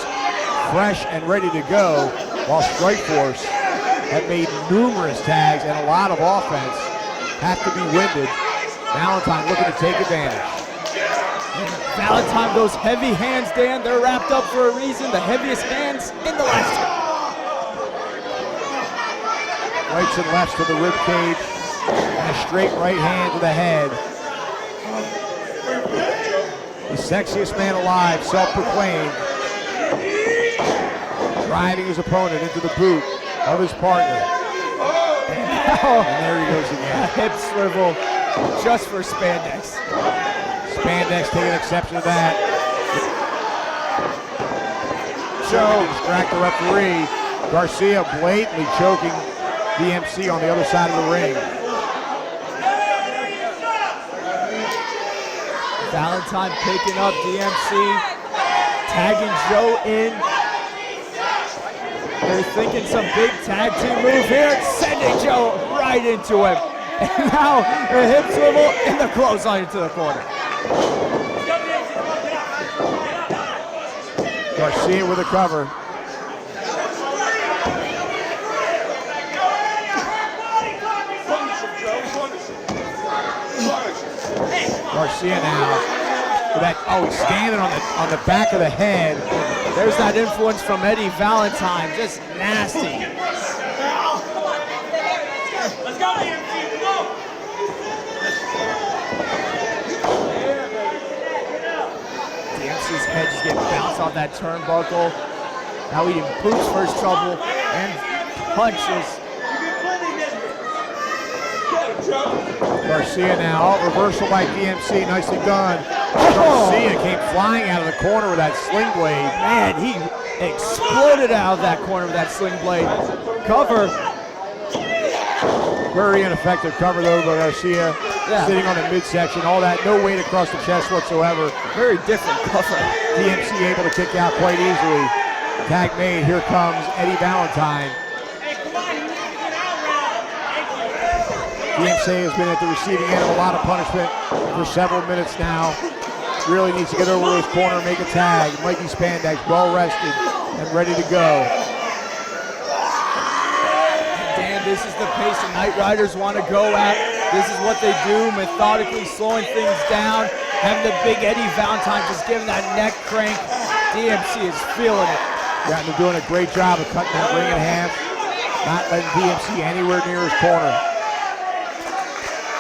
Speaker 1: fresh and ready to go, while Strikeforce have made numerous tags and a lot of offense have to be winded. Valentine looking to take advantage.
Speaker 3: Valentine, those heavy hands, Dan, they're wrapped up for a reason. The heaviest hands in the last year.
Speaker 1: Rights and lefts to the rib cage, and a straight right hand to the head. The sexiest man alive, self-proclaimed, driving his opponent into the boot of his partner. And there he goes again.
Speaker 3: A hip swivel just for Spandex.
Speaker 1: Spandex taking exception to that. Trying to distract the referee. Garcia blatantly choking DMC on the other side of the ring.
Speaker 3: Valentine picking up DMC, tagging Joe in. They're thinking some big tag team move here, sending Joe right into him. And now a hip swivel in the clothesline into the corner.
Speaker 1: Garcia with a cover. Garcia now. He's standing on the back of the head.
Speaker 3: There's that influence from Eddie Valentine, just nasty.
Speaker 10: Let's go, DMC, go!
Speaker 3: DMC's head just getting bounced off that turnbuckle. Now he boots for his trouble and punches.
Speaker 1: Garcia now, reversal by DMC, nicely done. Garcia came flying out of the corner with that sling blade.
Speaker 3: Man, he exploded out of that corner with that sling blade. Cover.
Speaker 1: Very ineffective cover though by Garcia. Sitting on the midsection, all that, no weight across the chest whatsoever.
Speaker 3: Very different cover.
Speaker 1: DMC able to kick out quite easily. Tag made, here comes Eddie Valentine. DMC has been at the receiving end of a lot of punishment for several minutes now. Really needs to get over to his corner, make a tag. Mikey Spandex well rested and ready to go.
Speaker 3: Dan, this is the pace the Knight Riders want to go at. This is what they do, methodically slowing things down. Having the big Eddie Valentine just giving that neck crank. DMC is feeling it.
Speaker 1: Yeah, and they're doing a great job of cutting that ring in half. Not letting DMC anywhere near his corner.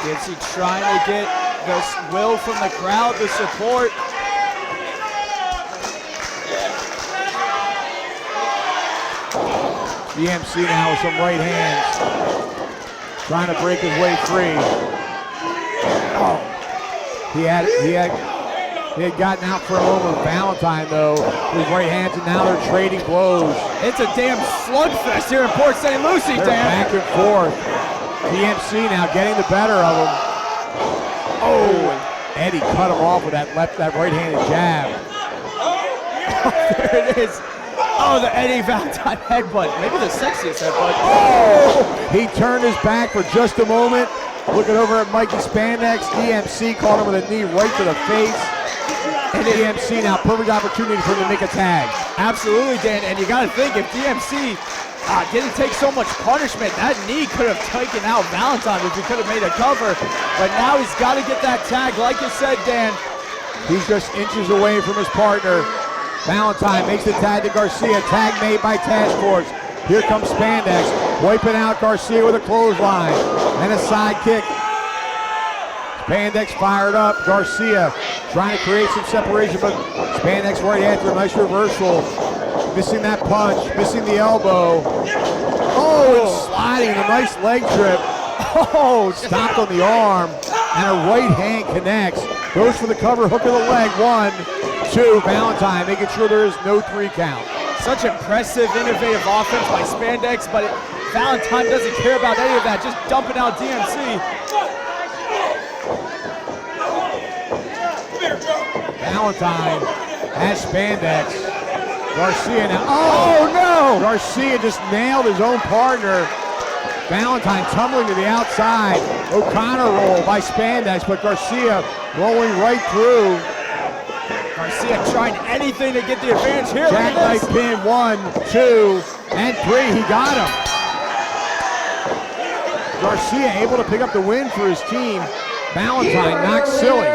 Speaker 3: DMC trying to get the will from the crowd, the support.
Speaker 1: DMC now with some right hands. Trying to break his way free. Oh, he had gotten out for a moment with Valentine though, with right hands, and now they're trading blows.
Speaker 3: It's a damn slugfest here in Port St. Lucie,
Speaker 1: They're
Speaker 3: Dan.
Speaker 1: back and forth. DMC now getting the better of him. Oh, and Eddie cut him off with that right-handed jab.
Speaker 3: There it is. Oh, the Eddie Valentine headbutt. Maybe the sexiest headbutt.
Speaker 1: Oh! He turned his back for just a moment. Looking over at Mikey Spandex. DMC caught him with a knee right to the face. And DMC now, perfect opportunity for him to make a tag.
Speaker 3: Absolutely, Dan. And you got to think, if DMC didn't take so much punishment, that knee could have taken out Valentine if he could have made a cover. But now he's got to get that tag. Like you said, Dan.
Speaker 1: He's just inches away from his partner. Valentine makes the tag to Garcia. Tag made by Task Force. Here comes Spandex, wiping out Garcia with a clothesline and a side kick. Spandex fired up. Garcia trying to create some separation, but Spandex right after a nice reversal. Missing that punch, missing the elbow. Oh, and sliding, a nice leg trip. Oh, stopped on the arm, and a right hand connects. Goes for the cover, hook of the leg. 1, 2, Valentine making sure there is no 3 count.
Speaker 3: Such impressive, innovative offense by Spandex, but Valentine doesn't care about any of that, just dumping out DMC.
Speaker 1: Valentine has spandex. Garcia now. Oh no! Garcia just nailed his own partner. Valentine tumbling to the outside. O'Connor roll by spandex, but Garcia rolling right through.
Speaker 3: Garcia trying anything to get the advantage here.
Speaker 1: Jackknife pin 1, 2, and 3. He got him. Garcia able to pick up the win for his team. Valentine knocked silly.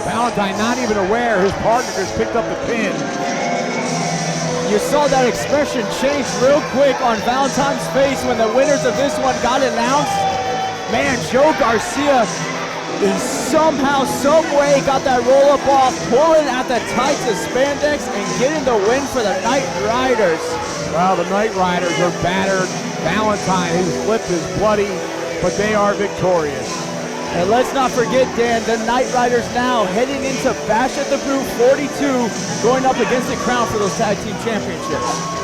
Speaker 1: Valentine not even aware his partner just picked up the pin.
Speaker 3: You saw that expression change real quick on Valentine's face when the winners of this one got announced. Man, Joe Garcia is somehow, some way got that roll up off, pulling at the tights of spandex and getting the win for the Knight Riders.
Speaker 1: Well, the Knight Riders are battered. Valentine, his lip is bloody, but they are victorious.
Speaker 3: And let's not forget, Dan, the Knight Riders now heading into Bash at the Brew 42, going up against the Crown for those tag team championships.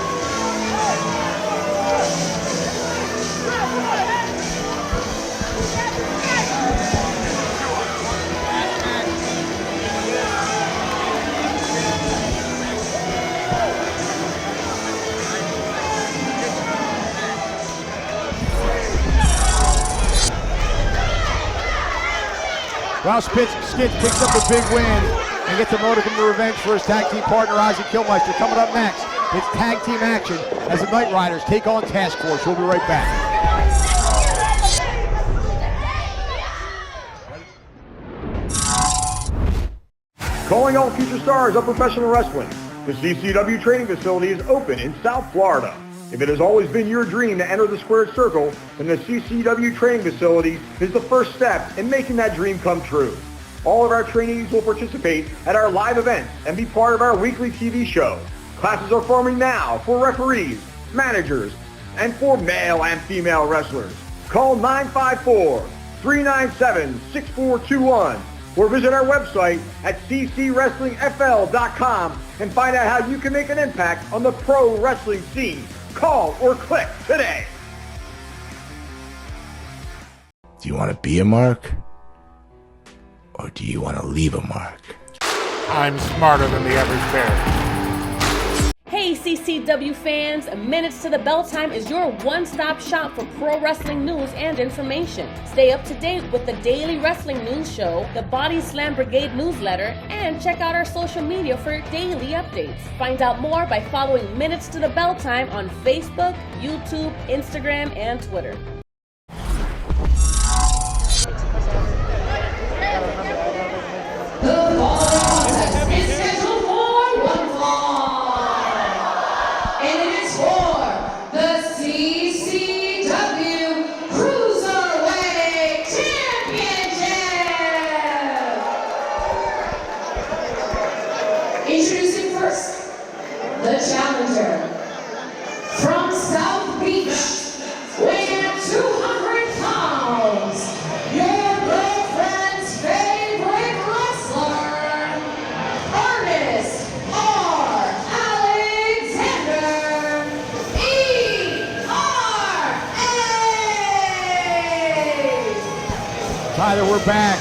Speaker 1: Well, Skitz picks up the big win and gets a modicum of revenge for his tag team partner, Ozzy Kilmeister. Coming up next, it's tag team action as the Knight Riders take on Task Force. We'll be right back.
Speaker 7: Calling all future stars of professional wrestling. The CCW Training Facility is open in South Florida. If it has always been your dream to enter the squared circle, then the CCW Training Facility is the first step in making that dream come true. All of our trainees will participate at our live events and be part of our weekly TV show. Classes are forming now for referees, managers, and for male and female wrestlers. Call 954-397-6421 or visit our website at ccwrestlingfl.com and find out how you can make an impact on the pro wrestling scene. Call or click today.
Speaker 11: Do you want to be a mark? Or do you want to leave a mark?
Speaker 12: I'm smarter than the average bear.
Speaker 6: Hey CCW fans, Minutes to the Bell Time is your one-stop shop for pro wrestling news and information. Stay up to date with the daily wrestling news show, the Body Slam Brigade newsletter, and check out our social media for daily updates. Find out more by following Minutes to the Bell Time on Facebook, YouTube, Instagram, and Twitter.
Speaker 2: And it is for the CCW Cruiserweight Championship. Introducing first, the challenger from South Beach, weighing 200 pounds, your girlfriend's favorite wrestler, Ernest R.
Speaker 1: Tyler, we're back.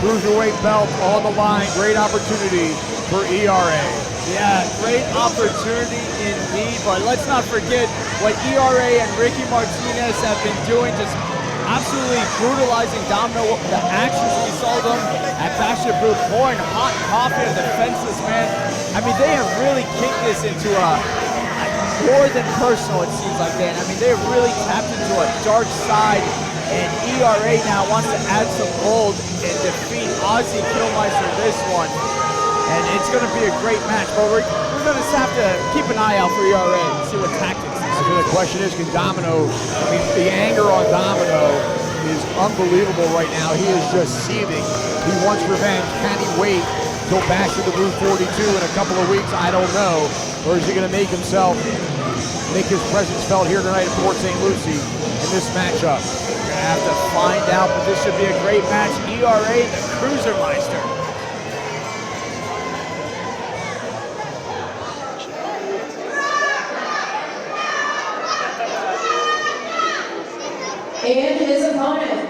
Speaker 1: Cruiserweight belt on the line. Great opportunity for ERA.
Speaker 3: Yeah, great opportunity indeed, but let's not forget what ERA and Ricky Martinez have been doing, just absolutely brutalizing Domino. The actions we saw them at Bash at the Brew, pouring hot coffee on the fences, man. I mean, they have really kicked this into more than personal, it seems like, Dan. I mean, they have really tapped into a dark side, and ERA now wants to add some gold and defeat Ozzy Kilmeister this one. And it's going to be a great match, but we're going to have to keep an eye out for ERA and see what tactics.
Speaker 1: So the question is, can Domino, I mean, the anger on Domino is unbelievable right now. He is just seething. He wants revenge. Can he wait till Bash at the Brew 42 in a couple of weeks? I don't know. Or is he going to make his presence felt here tonight at Port St. Lucie in this matchup?
Speaker 3: We're going to have to find out, but this should be a great match. ERA, the Cruisermeister.
Speaker 2: in his opponent.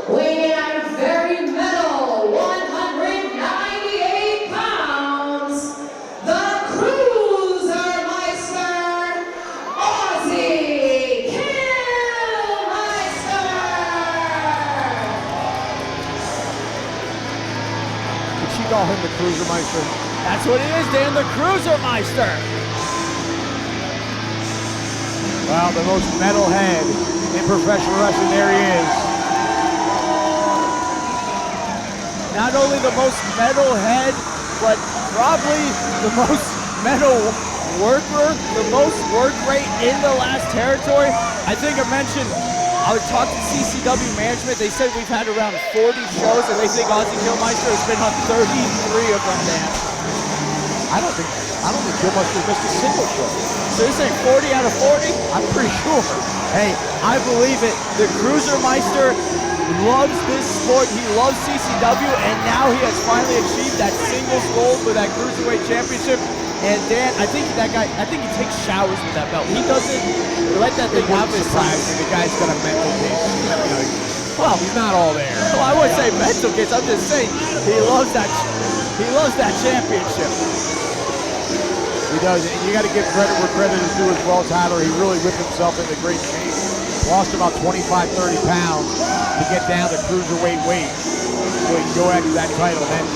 Speaker 2: Weighing at very metal, 198 pounds, the Cruisermeister, Ozzy Kilmeister.
Speaker 1: Did she call him the Cruisermeister?
Speaker 3: That's what it is, Dan, the Cruisermeister.
Speaker 1: Well, the most metal head in professional wrestling, there he is.
Speaker 3: Not only the most metal head, but probably the most metal worker, the most work rate in the last territory. I think I mentioned, I would talk to CCW management. They said we've had around 40 shows, and they think Ozzy Kilmeister has been on 33 of them, Dan.
Speaker 1: I don't think Kilmeister missed a single show.
Speaker 3: So you're saying 40 out of 40?
Speaker 1: I'm pretty sure.
Speaker 3: Hey, I believe it. The Cruisermeister loves this sport. He loves CCW, and now he has finally achieved that singles gold for that Cruiserweight Championship. And Dan, I think he takes showers with that belt. He doesn't let that thing have his time.
Speaker 1: The guy's got a mental case. Well, he's not all there.
Speaker 3: Well, I wouldn't say mental case. I'm just saying he loves that championship.
Speaker 1: He does, and you got to give credit where credit is due as well, Tyler. He really whipped himself into great shape. Lost about 25, 30 pounds to get down to cruiserweight weight. So he can go after that title, then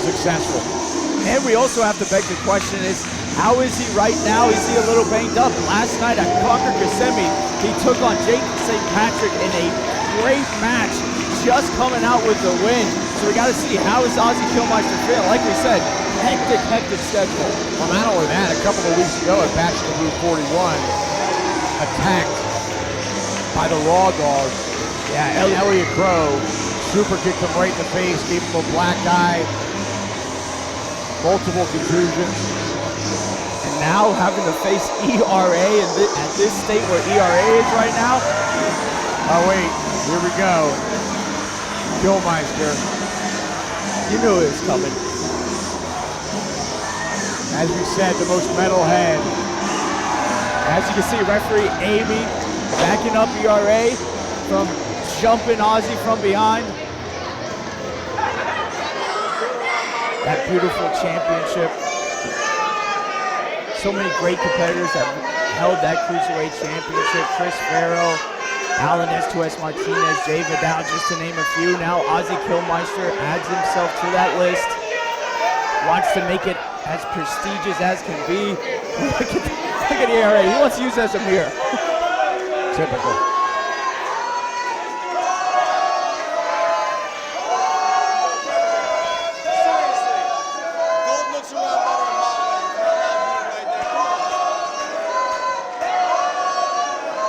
Speaker 1: successful.
Speaker 3: And we also have to beg the question is, how is he right now? Is he a little banged up? Last night at Conquer Kissimmee, he took on Jake St. Patrick in a great match, just coming out with the win. So we got to see, how is Ozzy Kilmeister feeling? Like we said, hectic schedule.
Speaker 1: Well, not only that, a couple of weeks ago at Bachelor Blue 41, attacked by the Raw Dog. Yeah, Elliot Crow super kicked him right in the face, gave him a black eye, multiple contusions.
Speaker 3: And now having to face ERA at this state where ERA is right now.
Speaker 1: Oh wait, here we go. Kilmeister.
Speaker 3: You knew it was coming.
Speaker 1: As we said, the most metal head.
Speaker 3: As you can see, referee Amy backing up ERA from jumping Ozzy from behind. That beautiful championship. So many great competitors that held that Cruiserweight Championship. Chris Farrow, Alan S2S Martinez, Jay Vidal, just to name a few. Now Ozzy Kilmeister adds himself to that list. Wants to make it as prestigious as can be. Look at the ERA. He wants to use it as a mirror.
Speaker 1: Typical.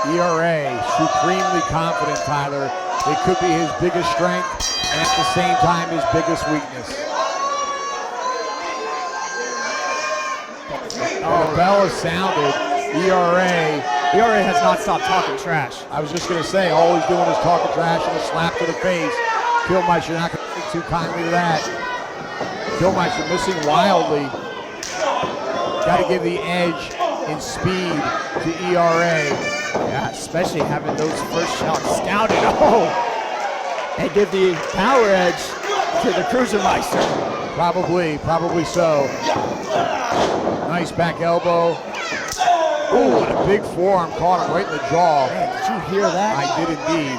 Speaker 1: ERA, supremely confident, Tyler. It could be his biggest strength and at the same time his biggest weakness. The bell has sounded. ERA
Speaker 3: has not stopped talking trash.
Speaker 1: I was just going to say, all he's doing is talking trash and a slap to the face. Kilmeister not going to take too kindly to that. Kilmeister missing wildly. Got to give the edge in speed to ERA.
Speaker 3: Yeah, especially having those first shots scouted. Oh! And give the power edge to the Cruisermeister.
Speaker 1: Probably so. Nice back elbow. Oh, what a big forearm. Caught him right in the jaw.
Speaker 3: Man, did you hear that?
Speaker 1: I did indeed.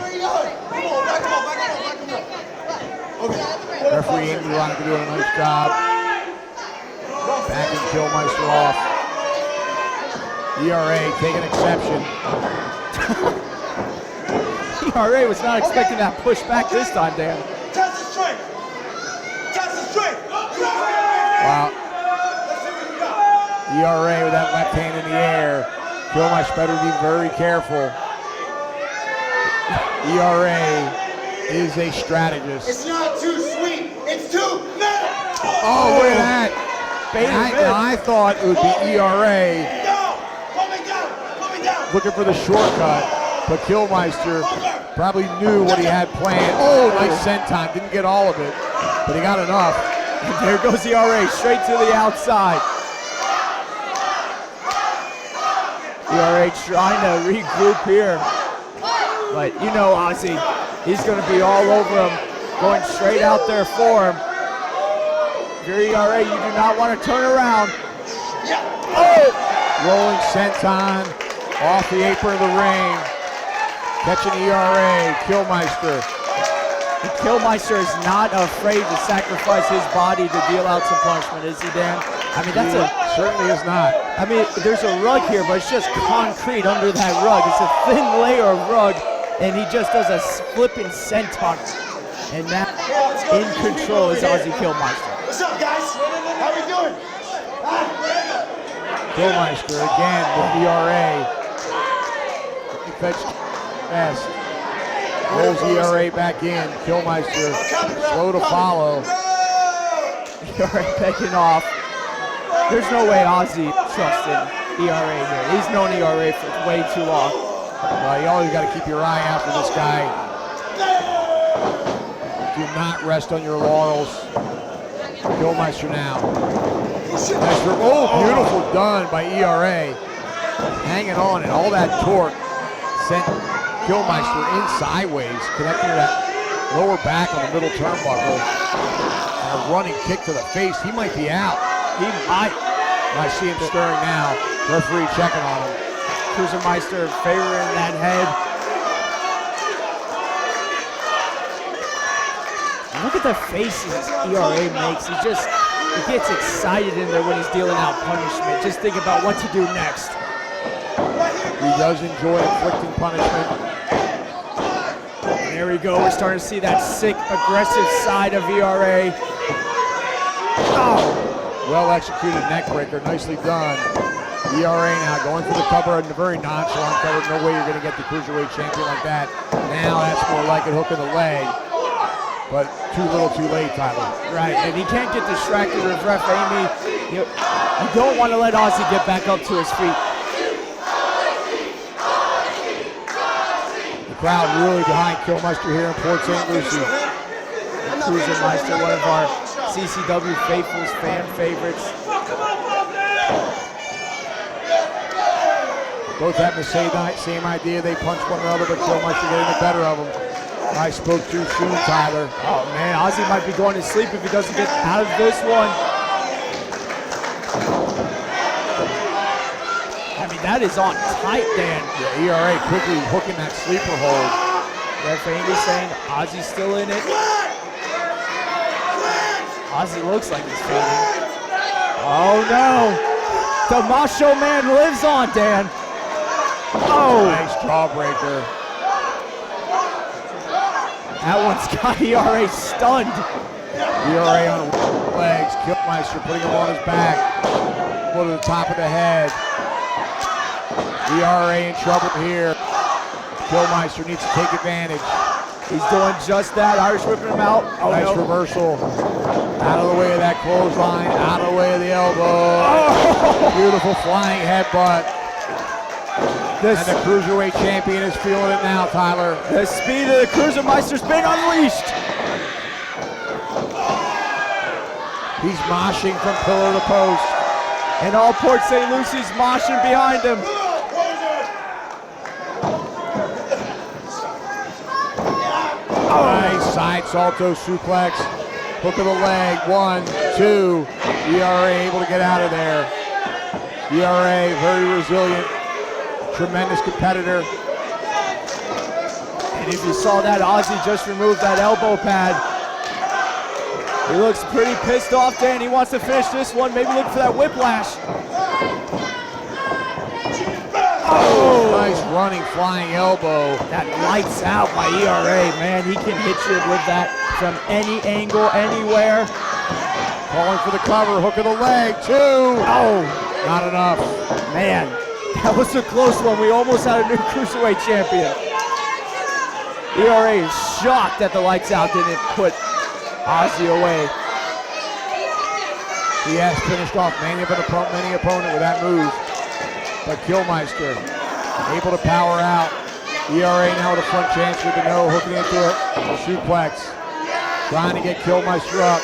Speaker 1: Referee Amy Veronica doing a nice job. Backing Kilmeister off. ERA taking exception.
Speaker 3: ERA was not expecting that push back this time, Dan.
Speaker 4: Test the strength. Test the strength.
Speaker 1: Wow. ERA with that left hand in the air. Kilmeister better be very careful. ERA is a strategist.
Speaker 4: It's not too sweet. It's too metal.
Speaker 1: Oh, look at that. I thought it would be ERA. Looking for the shortcut, but Kilmeister probably knew what he had planned. Oh, nice senton. Didn't get all of it, but he got enough.
Speaker 3: And there goes the ERA straight to the outside. ERA trying to regroup here. But you know Ozzy, he's going to be all over him, going straight out there for him. If you're ERA, you do not want to turn around.
Speaker 1: Oh! Rolling senton off the apron of the ring. Catching ERA, Kilmeister.
Speaker 3: And Kilmeister is not afraid to sacrifice his body to deal out some punishment, is he, Dan? I mean, that's
Speaker 1: certainly is not.
Speaker 3: I mean, there's a rug here, but it's just concrete under that rug. It's a thin layer of rug, and he just does a flipping senton. And that in control is Ozzy Kilmeister.
Speaker 5: What's up, guys? How we doing?
Speaker 1: Kilmeister again with ERA. He fetched fast. Rolls ERA back in. Kilmeister slow to follow.
Speaker 3: ERA picking off. There's no way Ozzy trusted ERA here. He's known ERA for way too long.
Speaker 1: You always got to keep your eye out for this guy. Do not rest on your laurels. Kilmeister now. Oh, beautiful done by ERA. Hanging on, and all that torque sent Kilmeister in sideways, connecting to that lower back on the middle turnbuckle. And a running kick to the face. He might be out. He might. I see him stirring now. Referee checking on him.
Speaker 3: Cruisermeister favoring that head. Look at the faces ERA makes. He gets excited in there when he's dealing out punishment. Just think about what to do next.
Speaker 1: He does enjoy inflicting punishment.
Speaker 3: And there we go. We're starting to see that sick, aggressive side of ERA.
Speaker 1: Oh! Well executed neck breaker, nicely done. ERA now going for the cover, and a very nonchalant cover. No way you're going to get the Cruiserweight champion like that. Now that's more like a hook in the leg. But too little too late, Tyler.
Speaker 3: Right, and he can't get distracted with Ref Amy. You don't want to let Ozzy get back up to his feet.
Speaker 1: The crowd really behind Kilmeister here in Port St. Lucie.
Speaker 3: Cruisermeister, one of our CCW faithfuls, fan favorites.
Speaker 1: Both having the same idea. They punch one another, but Kilmeister getting the better of them. I spoke too soon, Tyler.
Speaker 3: Oh man, Ozzy might be going to sleep if he doesn't get out of this one. I mean, that is on tight, Dan.
Speaker 1: Yeah, ERA quickly hooking that sleeper hold.
Speaker 3: Ref Amy saying Ozzy's still in it. Ozzy looks like he's fading. Oh no! The Macho Man lives on, Dan. Oh!
Speaker 1: Nice jawbreaker.
Speaker 3: That one's got ERA stunned.
Speaker 1: ERA on legs. Kilmeister putting him on his back. Go to the top of the head. ERA in trouble here. Kilmeister needs to take advantage.
Speaker 3: He's doing just that. Irish whipping him out. Oh,
Speaker 1: nice reversal. Out of the way of that clothesline. Out of the way of the elbow. Oh. Beautiful flying headbutt. And the Cruiserweight champion is feeling it now, Tyler.
Speaker 3: The speed of the Cruisermeister's been unleashed.
Speaker 1: He's moshing from pillar to post.
Speaker 3: And all Port St. Lucie's moshing behind him.
Speaker 1: Oh. Nice side salto suplex. Hook of the leg. 1, 2. ERA able to get out of there. ERA very resilient. Tremendous competitor.
Speaker 3: And if you saw that, Ozzy just removed that elbow pad. He looks pretty pissed off, Dan. He wants to finish this one. Maybe look for that whiplash.
Speaker 1: Oh, nice running flying elbow.
Speaker 3: That lights out by ERA, man. He can hit you with that from any angle, anywhere.
Speaker 1: Calling for the cover, hook of the leg, 2. Oh, not enough.
Speaker 3: Man, that was a close one. We almost had a new Cruiserweight champion. ERA is shocked that the lights out didn't put Ozzy away.
Speaker 1: He has finished off many opponent with that move. But Kilmeister able to power out. ERA now with a front chance with the no, hooking into it. A suplex. Trying to get Kilmeister up.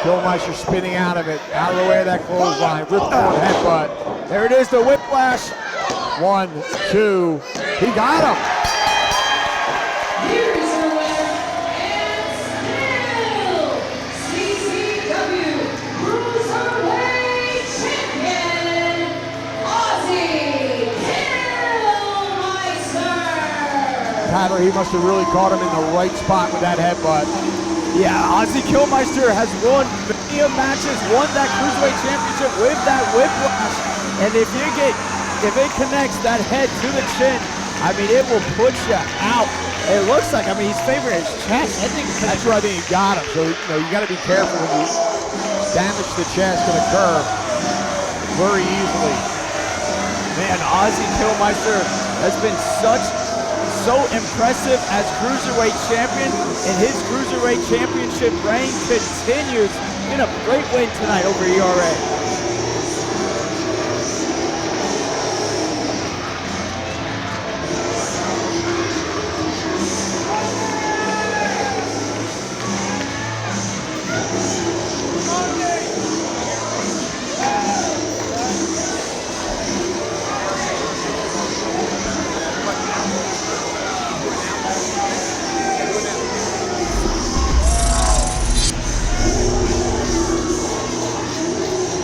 Speaker 1: Kilmeister spinning out of it. Out of the way of that clothesline. Ripcord headbutt.
Speaker 3: There it is, the whiplash.
Speaker 1: 1, 2. He got him. Tyler. He must have really caught him in the right spot with that headbutt.
Speaker 3: Yeah, Ozzy Kilmeister has won many matches, won that Cruiserweight Championship with that whiplash. And if it connects that head to the chin, I mean, it will put you out. It looks like, I mean, he's favoring his chest. I think
Speaker 1: that's where I think he got him. So, you got to be careful when you damage to the chest can occur very easily.
Speaker 3: Man, Ozzy Kilmeister has been so impressive as Cruiserweight champion, and his Cruiserweight Championship reign continues in a great win tonight over ERA.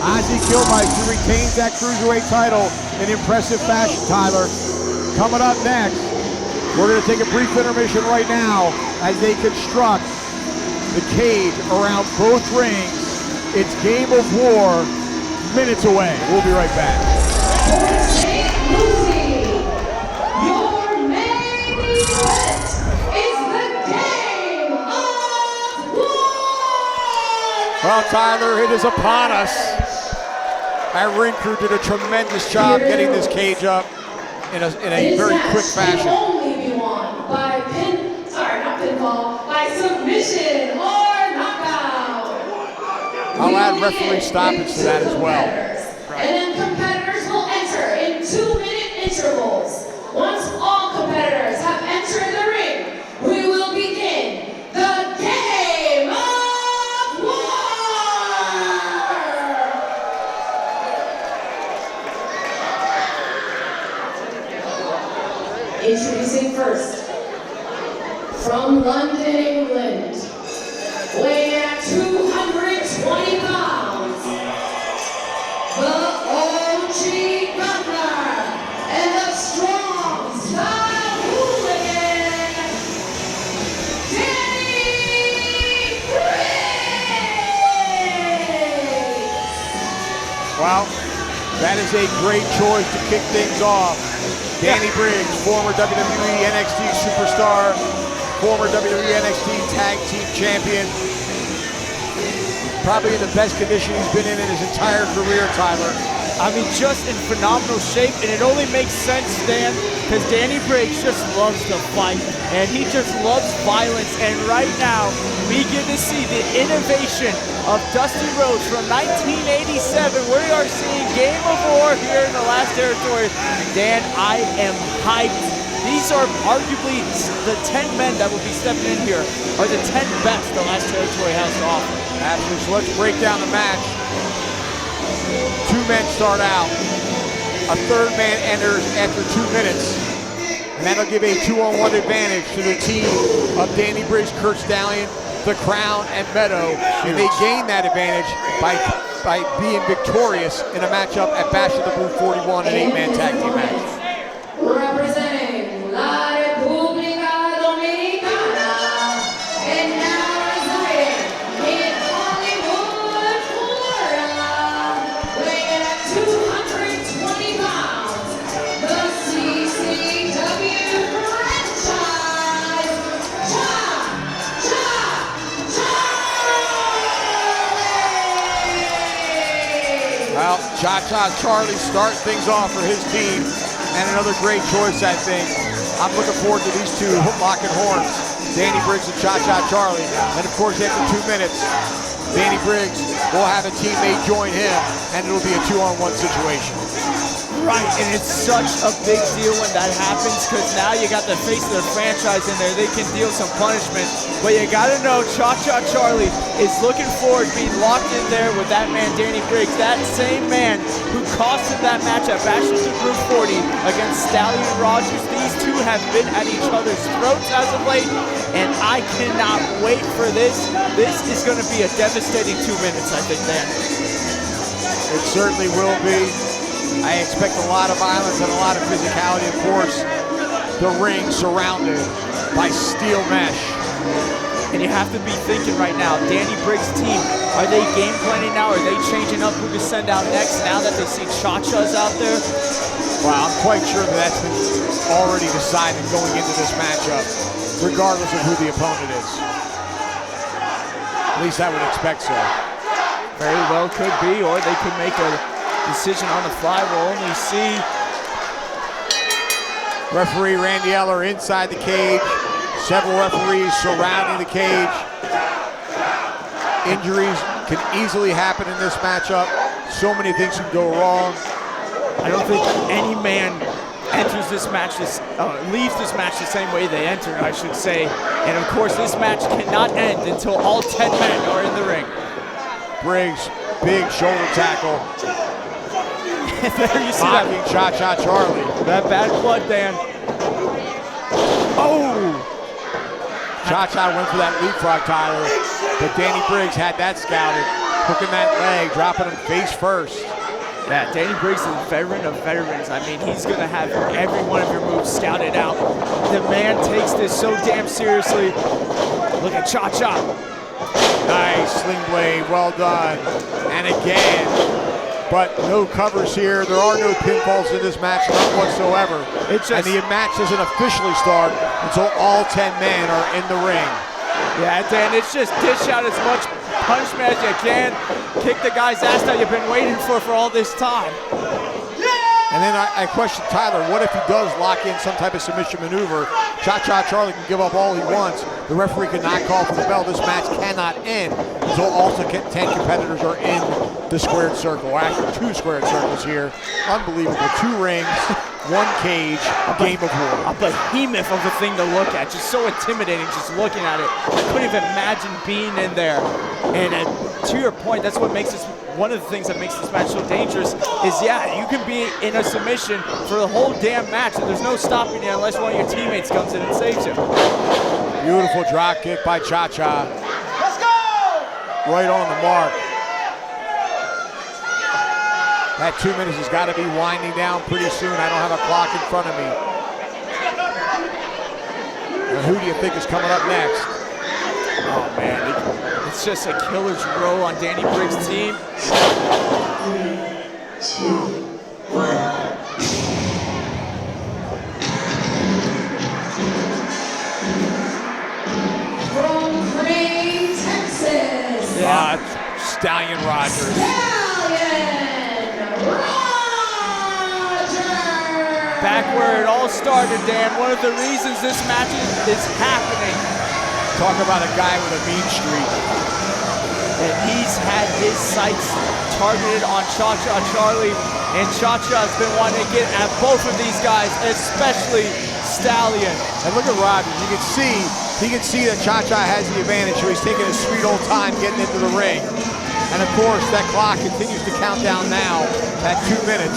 Speaker 1: Ozzy Kilmeister retains that Cruiserweight title in impressive fashion, Tyler. Coming up next, we're going to take a brief intermission right now as they construct the cage around both rings. It's Game of War, minutes away. We'll be right back.
Speaker 2: Your main event is the Game of War!
Speaker 7: Well, Tyler, it is upon us. Our ring crew did a tremendous job getting this cage up in a very quick fashion.
Speaker 2: Can only be won by by submission or knockout.
Speaker 7: I'll add referee stoppage to that as well.
Speaker 2: And then competitors will enter in 2-minute intervals. Once all competitors have entered the ring, we will begin the Game of War! Introducing first, from London, England, weighing at 220 pounds, the OG Gunner and the strong style hooligan, Danny Briggs!
Speaker 7: Well, that is a great choice to kick things off. Danny Briggs, former WWE NXT superstar, former WWE NXT Tag Team Champion. Probably in the best condition he's been in his entire career, Tyler.
Speaker 3: I mean, just in phenomenal shape, and it only makes sense, Dan, because Danny Briggs just loves to fight, and he just loves violence, and right now, we get to see the innovation of Dusty Rhodes from 1987. We are seeing Game of War here in the last territory. Dan, I am hyped. These are arguably the 10 men that will be stepping in here, are the 10 best the last territory has to offer.
Speaker 7: Absolutely, so let's break down the match. 2 men start out. A 3rd man enters after 2 minutes. And that'll give a 2-on-1 advantage to the team of Danny Briggs, Curt Stallion, The Crown, and Meto. And they gain that advantage by being victorious in a matchup at Bash of the Blue 41, an 8-man tag team match.
Speaker 2: Representing La República Dominicana, and now residing in Hollywood, Florida, weighing at 220 pounds, the CCW franchise,
Speaker 7: Well, Cha-Cha Charlie starting things off for his team. And another great choice, I think. I'm looking forward to these two locking horns, Danny Briggs and Cha-Cha Charlie. And of course, after 2 minutes, Danny Briggs will have a teammate join him, and it'll be a 2-on-1 situation.
Speaker 3: Right, and it's such a big deal when that happens, because now you got the face of the franchise in there. They can deal some punishment, but you gotta know Cha-Cha Charlie is looking forward to being locked in there with that man Danny Briggs, that same man who costed that match at Bash of the Blue 40 against Stallion Rogers. These two have been at each other's throats as of late, and I cannot wait for this. This is going to be a devastating 2 minutes, I think, Dan.
Speaker 7: It certainly will be. I expect a lot of violence and a lot of physicality, of course. The ring surrounded
Speaker 1: by steel mesh.
Speaker 3: And you have to be thinking right now, Danny Briggs' team, are they game planning now? Are they changing up who to send out next now that they see Cha-Cha's out there?
Speaker 1: Well, I'm quite sure that's been already decided going into this matchup, regardless of who the opponent is. At least I would expect so.
Speaker 3: Very well could be, or they could make a decision on the fly. We'll only see.
Speaker 1: Referee Randy Eller inside the cage. Several referees surrounding the cage. Injuries can easily happen in this matchup. So many things can go wrong.
Speaker 3: I don't think any man enters this match, leaves this match the same way they entered, I should say. And of course, this match cannot end until all 10 men are in the ring.
Speaker 1: Briggs, big shoulder tackle.
Speaker 3: There you see
Speaker 1: mocking
Speaker 3: that.
Speaker 1: Cha-Cha Charlie.
Speaker 3: That bad blood, Dan. Oh!
Speaker 1: Cha-Cha went for that leapfrog, Tyler, but Danny Briggs had that scouted, hooking that leg, dropping him face first.
Speaker 3: Yeah, Danny Briggs is a veteran of veterans. I mean, he's going to have every one of your moves scouted out. The man takes this so damn seriously. Look at Cha-Cha.
Speaker 1: Nice sling blade, well done. And again, but no covers here. There are no pinfalls in this match, none whatsoever. And the match doesn't officially start until all 10 men are in the ring.
Speaker 3: Yeah, Dan, it's just dish out as much punishment as you can. Kick the guy's ass that you've been waiting for all this time.
Speaker 1: And then I question Tyler, what if he does lock in some type of submission maneuver? Cha-Cha Charlie can give up all he wants. The referee cannot call for the bell. This match cannot end until all 10 competitors are in the squared circle. Actually, 2 squared circles here. Unbelievable. 2 rings, 1 cage, game of war.
Speaker 3: A behemoth of a thing to look at. Just so intimidating just looking at it. I couldn't even imagine being in there. And to your point, that's what makes this, one of the things that makes this match so dangerous is, yeah, you can be in a submission for the whole damn match and there's no stopping you unless one of your teammates comes in and saves you.
Speaker 1: Beautiful drop kick by Cha-Cha.
Speaker 9: Let's go!
Speaker 1: Right on the mark. That 2 minutes has got to be winding down pretty soon. I don't have a clock in front of me. And who do you think is coming up next?
Speaker 3: Oh man, it's just a killer's row on Danny Briggs' team.
Speaker 2: 3, 2, 1. From Crane, Texas.
Speaker 1: Stallion Rogers.
Speaker 3: Back where it all started, Dan. One of the reasons this match is happening.
Speaker 1: Talk about a guy with a mean streak.
Speaker 3: And he's had his sights targeted on Cha-Cha Charlie, and Cha-Cha's been wanting to get at both of these guys, especially Stallion.
Speaker 1: And look at Rogers. He can see that Cha-Cha has the advantage, so he's taking his sweet old time getting into the ring. And of course, that clock continues to count down now at 2 minutes.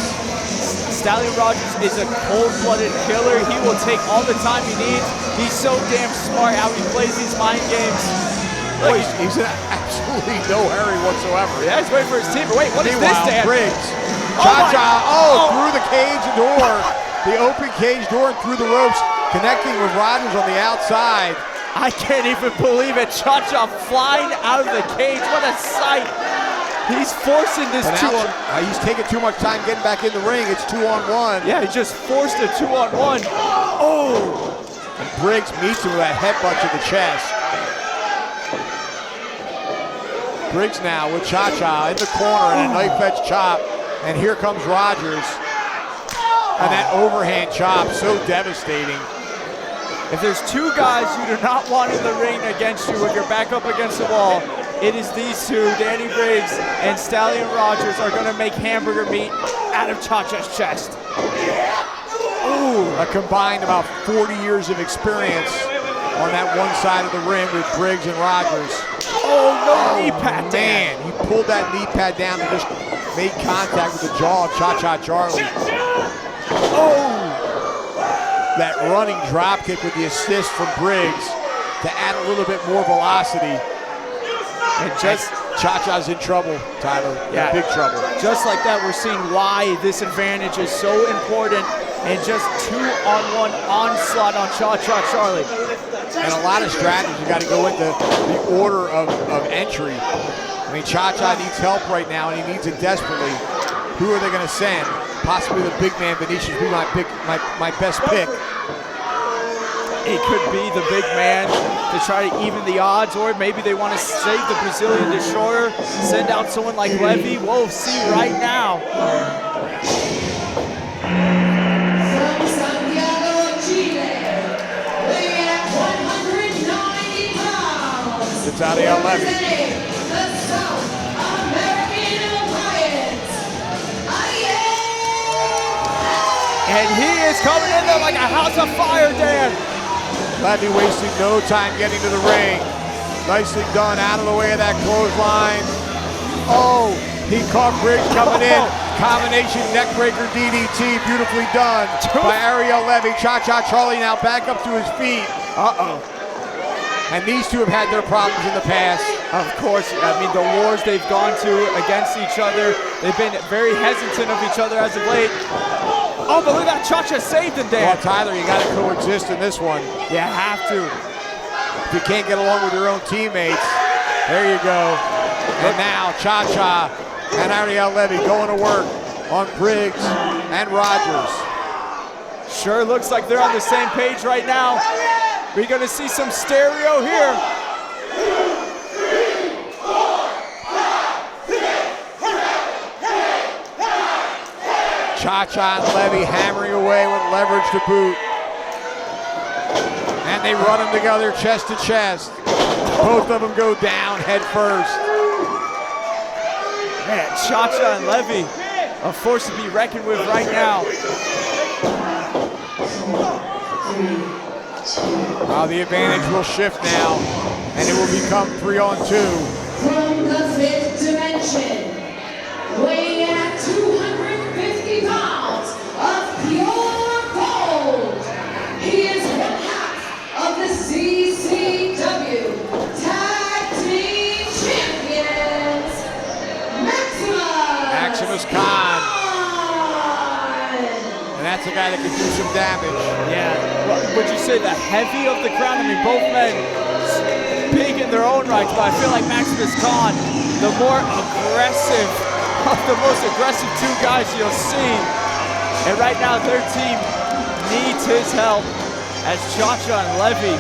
Speaker 3: Stallion Rogers is a cold-blooded killer. He will take all the time he needs. He's so damn smart how he plays these mind games.
Speaker 1: Look, he's in absolutely no hurry whatsoever.
Speaker 3: Yeah, he's waiting for his team. But wait, what is this, Dan?
Speaker 1: Briggs. Cha-Cha, through the cage door. The open cage door and through the ropes, connecting with Rogers on the outside.
Speaker 3: I can't even believe it. Cha-Cha flying out of the cage. What a sight. He's forcing this
Speaker 1: he's taking too much time getting back in the ring. It's 2-on-1.
Speaker 3: Yeah, he just forced a 2-on-1. Oh!
Speaker 1: And Briggs meets him with that headbutt to the chest. Briggs now with Cha-Cha in the corner and a knife edge chop. And here comes Rogers. And that overhand chop, so devastating.
Speaker 3: If there's 2 guys you do not want in the ring against you with your back up against the wall, it is these 2, Danny Briggs and Stallion Rogers, are going to make hamburger meat out of Cha-Cha's chest.
Speaker 1: Ooh, a combined about 40 years of experience on that one side of the ring with Briggs and Rogers.
Speaker 3: Oh, no knee pad,
Speaker 1: man. He pulled that knee pad down and just made contact with the jaw of Cha-Cha Charlie. Oh! That running drop kick with the assist from Briggs to add a little bit more velocity. And just Cha-Cha's in trouble, Tyler. Yeah, big trouble.
Speaker 3: Just like that, we're seeing why this advantage is so important, and just 2-on-1 onslaught on Cha-Cha Charlie.
Speaker 1: And a lot of strategies you got to go into the order of entry. I mean, Cha-Cha needs help right now, and he needs it desperately. Who are they going to send? Possibly the big man, Vinicious, would be my best pick.
Speaker 3: It could be the big man to try to even the odds, or maybe they want to save the Brazilian destroyer, send out someone like Levy. We'll see right now.
Speaker 2: From Santiago, Chile, weighing at 190 pounds.
Speaker 1: It's Ariel Levy.
Speaker 2: The South American Alliance, Ariel.
Speaker 3: And he is coming in there like a house of fire, Dan.
Speaker 1: Levy wasting no time getting to the ring. Nicely done, out of the way of that clothesline. Oh, he caught Briggs coming in. Combination neckbreaker DDT, beautifully done by Ariel Levy. Cha-Cha Charlie now back up to his feet.
Speaker 3: Uh-oh.
Speaker 1: And these two have had their problems in the past.
Speaker 3: Of course, I mean, the wars they've gone to against each other, they've been very hesitant of each other as of late. Oh, but look at that, Cha-Cha saved him, Dan.
Speaker 1: Well, Tyler, you got to coexist in this one.
Speaker 3: You have to.
Speaker 1: If you can't get along with your own teammates, there you go. And now Cha-Cha and Ariel Levy going to work on Briggs and Rogers.
Speaker 3: Sure looks like they're on the same page right now. We're going to see some stereo here.
Speaker 1: Cha-Cha and Levy hammering away with leverage to boot. And they run them together chest to chest. Both of them go down head first.
Speaker 3: Man, Cha-Cha and Levy, a force to be reckoned with right now.
Speaker 1: The advantage will shift now, and it will become 3-on-2.
Speaker 2: From the fifth dimension, weighing at 250 pounds of pure gold, he is one half of the CCW Tag Team Champions,
Speaker 1: Maximus Khan. And that's a guy that can do some damage.
Speaker 3: Yeah, well, would you say the heavy of the crowd? I mean, both men big in their own rights, but I feel like Maximus Khan, the more aggressive of the most aggressive two guys you'll see. And right now, their team needs his help as Cha-Cha and Levy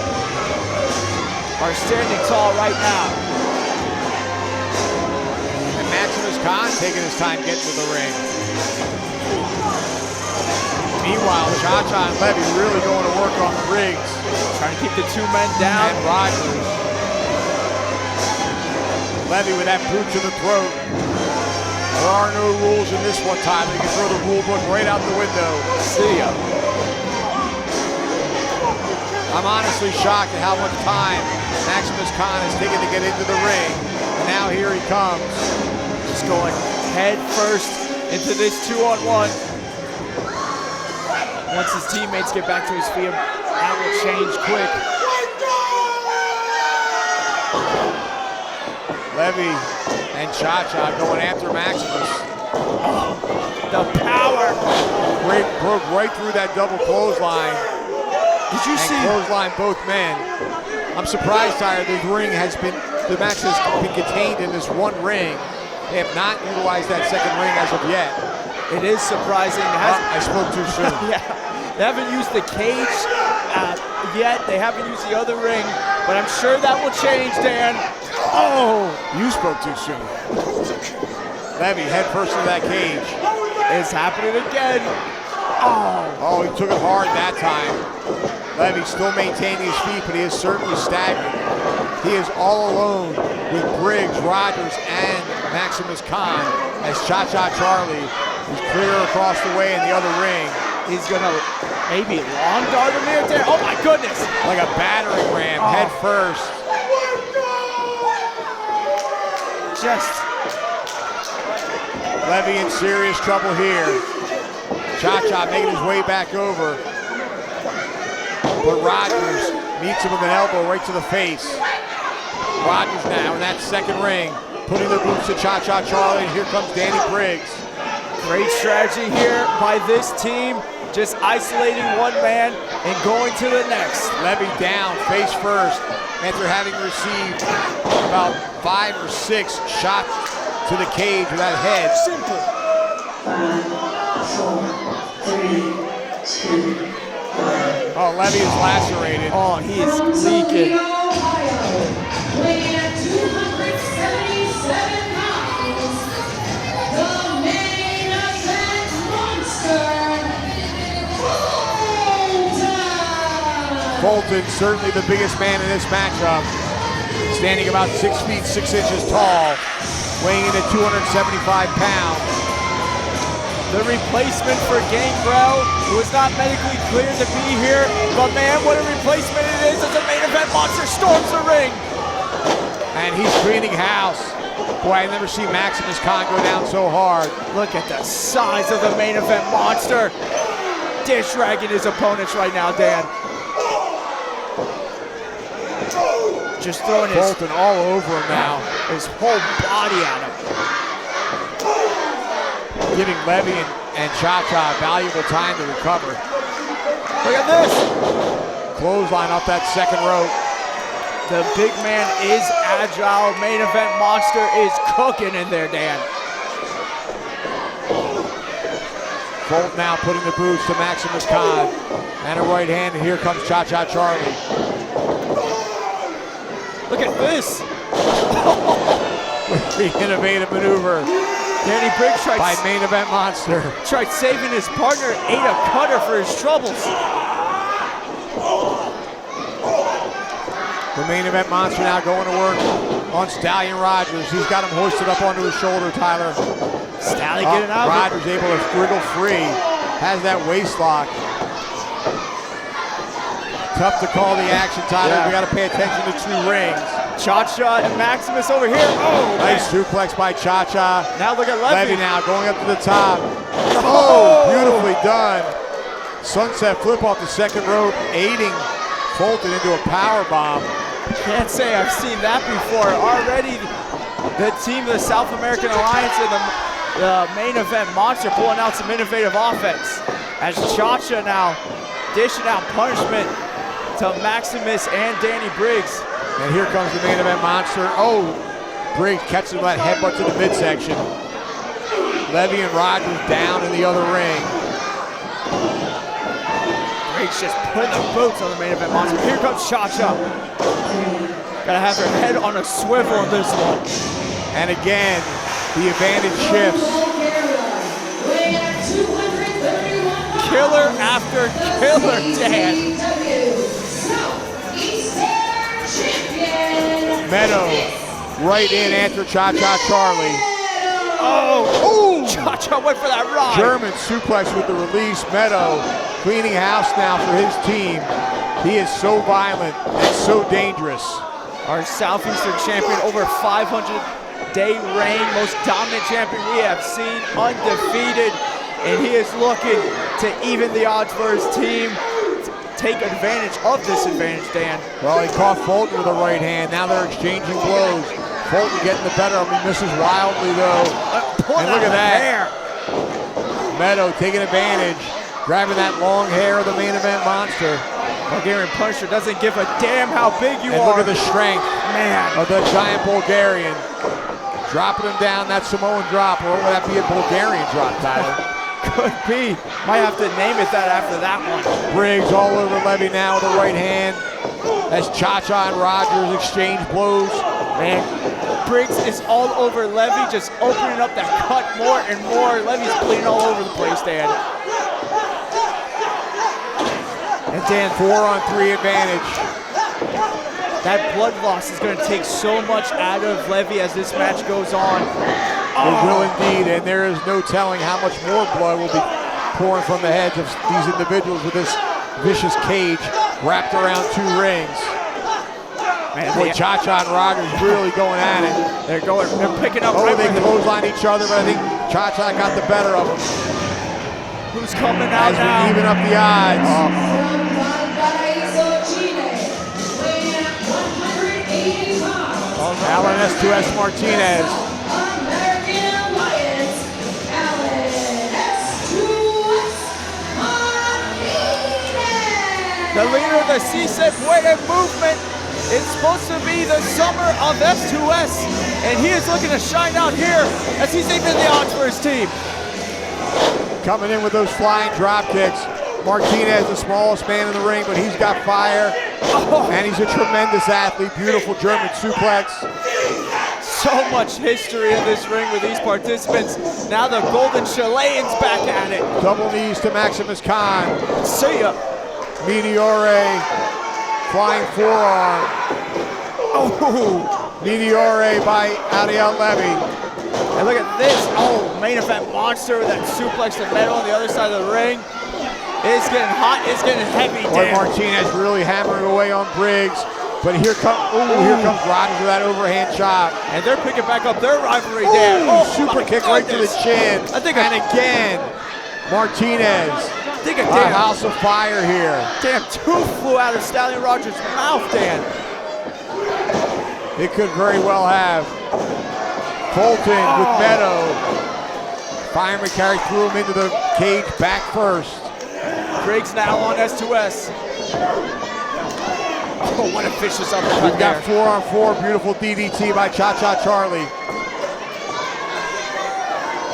Speaker 3: are standing tall right now.
Speaker 1: And Maximus Khan taking his time getting to the ring. Meanwhile, Cha-Cha and Levy really going to work on Briggs.
Speaker 3: Trying to keep the two men down.
Speaker 1: And Rogers. Levy with that boot to the throat. There are no rules in this one, Tyler. You can throw the rule book right out the window.
Speaker 3: See ya.
Speaker 1: I'm honestly shocked at how much time Maximus Khan has taken to get into the ring. And now here he comes.
Speaker 3: Just going head first into this 2-on-1. Once his teammates get back to his feet, that will change quick.
Speaker 1: Levy and Cha-Cha going after Maximus.
Speaker 3: Oh, the power.
Speaker 1: Broke right through that double clothesline.
Speaker 3: Did you see?
Speaker 1: Clothesline both men. I'm surprised, Tyler, the match has been contained in this one ring. They have not utilized that second ring as of yet.
Speaker 3: It is surprising.
Speaker 1: I spoke too soon.
Speaker 3: Yeah. They haven't used the cage yet. They haven't used the other ring, but I'm sure that will change, Dan.
Speaker 1: Oh, you spoke too soon. Levy head first into that cage.
Speaker 3: It's happening again.
Speaker 1: Oh, he took it hard that time. Levy still maintaining his feet, but he is certainly staggered. He is all alone with Briggs, Rogers, and Maximus Khan as Cha-Cha Charlie is clear across the way in the other ring.
Speaker 3: He's gonna maybe long dart him here, Dan. Oh my goodness!
Speaker 1: Like a battering ram, head first.
Speaker 3: Just
Speaker 1: Levy in serious trouble here. Cha-Cha making his way back over. But Rogers meets him with an elbow right to the face. Rogers now in that second ring, putting the boots to Cha-Cha Charlie, and here comes Danny Briggs.
Speaker 3: Great strategy here by this team. just isolating one man and going to the next.
Speaker 1: Levy down, face first, after having received about 5 or 6 shots to the cage with that head.
Speaker 3: Simple.
Speaker 9: 5, 4, 3, 2, 1.
Speaker 1: Oh, Levy is lacerated.
Speaker 3: Oh, he is
Speaker 2: From
Speaker 3: leaking.
Speaker 2: Toledo, Ohio, weighing at 277 pounds, the main event monster, Fulton.
Speaker 1: Fulton, certainly the biggest man in this matchup, standing about 6 feet 6 inches tall, weighing in at 275 pounds.
Speaker 3: The replacement for Gangrel, who is not medically cleared to be here, but man, what a replacement it is as the main event monster storms the ring.
Speaker 1: And he's cleaning house. Boy, I've never seen Maximus Khan go down so hard.
Speaker 3: Look at the size of the main event monster. Dish ragging his opponents right now, Dan. Just throwing his
Speaker 1: Fulton all over him now.
Speaker 3: His whole body at him.
Speaker 1: Giving Levy and Cha-Cha valuable time to recover.
Speaker 3: Look at this.
Speaker 1: Clothesline off that second rope.
Speaker 3: The big man is agile. Main event monster is cooking in there, Dan.
Speaker 1: Fulton now putting the boots to Maximus Khan. And a right hand, and here comes Cha-Cha Charlie.
Speaker 3: Look at this.
Speaker 1: The innovative maneuver.
Speaker 3: Danny Briggs
Speaker 1: by main event monster.
Speaker 3: Tried saving his partner, ate a cutter for his troubles.
Speaker 1: The main event monster now going to work on Stallion Rogers. He's got him hoisted up onto his shoulder, Tyler.
Speaker 3: Stallion getting out of it.
Speaker 1: Rogers able to wriggle free. Has that waist lock. Tough to call the action, Tyler.
Speaker 3: Yeah.
Speaker 1: We got to pay attention to 2 rings.
Speaker 3: Cha-Cha and Maximus over here. Oh,
Speaker 1: nice
Speaker 3: man.
Speaker 1: suplex by Cha-Cha.
Speaker 3: Now look at Levy.
Speaker 1: Levy now going up to the top. Oh, beautifully done. Sunset flip off the second rope, aiding Fulton into a power bomb.
Speaker 3: Can't say I've seen that before. Already the team, the South American Alliance and the main event monster pulling out some innovative offense. As Cha-Cha now dishing out punishment to Maximus and Danny Briggs.
Speaker 1: And here comes the main event monster. Oh, Briggs catches that headbutt to the midsection. Levy and Rogers down in the other ring.
Speaker 3: Briggs just putting the boots on the main event monster. Here comes Cha-Cha. Gotta have her head on a swivel in this one.
Speaker 1: And again, the advantage shifts.
Speaker 3: Killer after killer, Dan.
Speaker 1: Meto right in after Cha-Cha Charlie.
Speaker 3: Oh, Cha-Cha went for that ride.
Speaker 1: German suplex with the release. Meto cleaning house now for his team. He is so violent and so dangerous.
Speaker 3: Our Southeastern champion, over 500-day reign, most dominant champion we have seen, undefeated. And he is looking to even the odds for his team. Take advantage of this advantage, Dan.
Speaker 1: Well, he caught Fulton with a right hand. Now they're exchanging blows. Fulton getting the better of him. He misses wildly, though. And look at that. Meto taking advantage, grabbing that long hair of the main event monster.
Speaker 3: Bulgarian Punisher doesn't give a damn how big you are.
Speaker 1: And look at the strength of the giant Bulgarian. Dropping him down, that Samoan drop, or would that be a Bulgarian drop, Tyler?
Speaker 3: Could be. Might have to name it that after that one.
Speaker 1: Briggs all over Levy now with the right hand as Cha-Cha and Rogers exchange blows.
Speaker 3: Man, Briggs is all over Levy, just opening up that cut more and more. Levy's bleeding all over the place, Dan.
Speaker 1: And Dan, 4-on-3 advantage.
Speaker 3: That blood loss is going to take so much out of Levy as this match goes on.
Speaker 1: It will indeed, and there is no telling how much more blood will be pouring from the heads of these individuals with this vicious cage wrapped around 2 rings. Man, boy, Cha-Cha and Rogers really going at it.
Speaker 3: They're picking up.
Speaker 1: Oh, they clothesline each other, but I think Cha-Cha got the better of them.
Speaker 3: Who's coming out
Speaker 1: as
Speaker 3: now?
Speaker 1: we even up the odds. Alan S2S Martinez.
Speaker 3: the leader of the CCW movement. It's supposed to be the summer of S2S, and he is looking to shine out here as he's even the odds for his team.
Speaker 1: Coming in with those flying drop kicks. Martinez, the smallest man in the ring, but he's got fire. And he's a tremendous athlete. Beautiful German suplex.
Speaker 3: So much history in this ring with these participants. Now the Golden Chilean's back at it.
Speaker 1: Double knees to Maximus Khan.
Speaker 3: See ya.
Speaker 1: Meteore, flying forearm.
Speaker 3: Oh,
Speaker 1: Meteore by Ariel Levy.
Speaker 3: And look at this. Oh, main event monster with that suplex to Meto on the other side of the ring. It's getting hot, it's getting heavy, Dan.
Speaker 1: Martinez really hammering away on Briggs. But here comes Rogers with that overhand chop.
Speaker 3: And they're picking back up their rivalry, Dan. Oh,
Speaker 1: super kick right to the chin. And again, Martinez. A house of fire here.
Speaker 3: Damn, tooth flew out of Stallion Rogers' mouth, Dan.
Speaker 1: It could very well have. Fulton with Meto. Fireman carry threw him into the cage back first.
Speaker 3: Briggs now on S2S. Oh, what a vicious uppercut.
Speaker 1: We've got 4-on-4, beautiful DDT by Cha-Cha Charlie.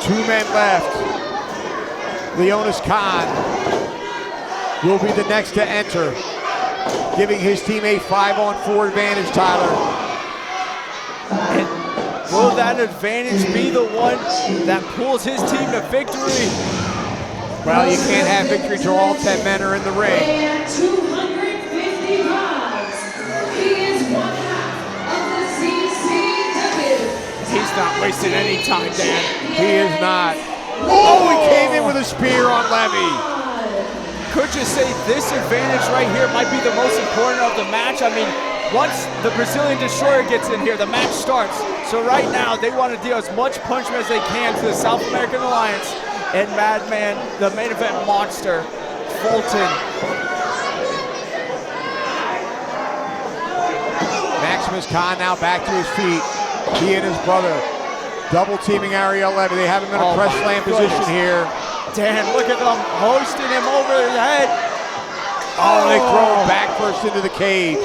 Speaker 1: 2 men left. Leonis Khan will be the next to enter, giving his team a 5-on-4 advantage, Tyler.
Speaker 3: And will that advantage be the one that pulls his team to victory?
Speaker 1: Well, you can't have victory until all 10 men are in the ring.
Speaker 2: And 250 pounds, he is one half of the CCW.
Speaker 3: He's not wasting any time, Dan.
Speaker 1: He is not. Oh, he came in with a spear on Levy.
Speaker 3: Could you say this advantage right here might be the most important of the match? I mean, once the Brazilian Destroyer gets in here, the match starts. So right now, they want to deal as much punishment as they can to the South American Alliance. And Madman, the main event monster, Fulton.
Speaker 1: Maximus Khan now back to his feet. He and his brother double teaming Ariel Levy. They have him in a press slam position here.
Speaker 3: Dan, look at them hoisting him over his head.
Speaker 1: Oh, they throw him back first into the cage.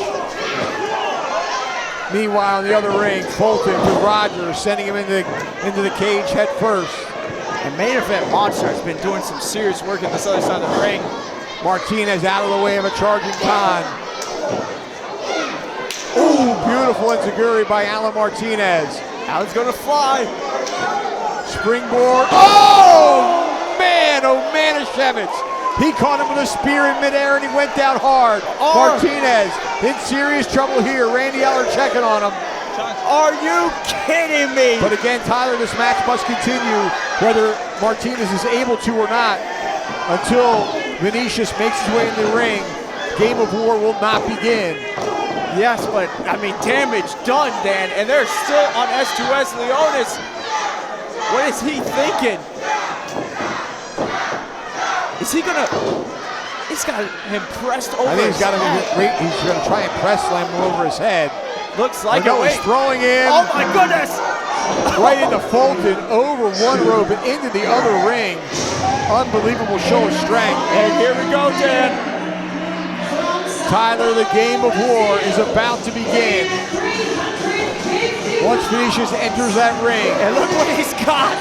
Speaker 1: Meanwhile, in the other ring, Fulton with Rogers sending him into the cage head first.
Speaker 3: And main event monster has been doing some serious work at this other side of the ring.
Speaker 1: Martinez out of the way of a charging Khan. Ooh, beautiful enziguri by Alan Martinez.
Speaker 3: Alan's gonna fly.
Speaker 1: Springboard. Oh, Manischewitz. He caught him with a spear in midair and he went down hard. Martinez in serious trouble here. Randy Eller checking on him.
Speaker 3: Are you kidding me?
Speaker 1: But again, Tyler, this match must continue whether Martinez is able to or not until Vinicious makes his way in the ring. Game of War will not begin.
Speaker 3: Yes, but I mean, damage done, Dan, and they're still on S2S. Leonis, what is he thinking? Is he gonna? He's got him pressed over.
Speaker 1: I think he's gonna try and press slam him over his head.
Speaker 3: Looks like
Speaker 1: it. He's throwing him.
Speaker 3: Oh my goodness!
Speaker 1: Right into Fulton, over one rope and into the other ring. Unbelievable show of strength.
Speaker 3: And here we go, Dan.
Speaker 1: Tyler, the game of war is about to begin. Once Vinicious enters that ring.
Speaker 3: And look what he's got.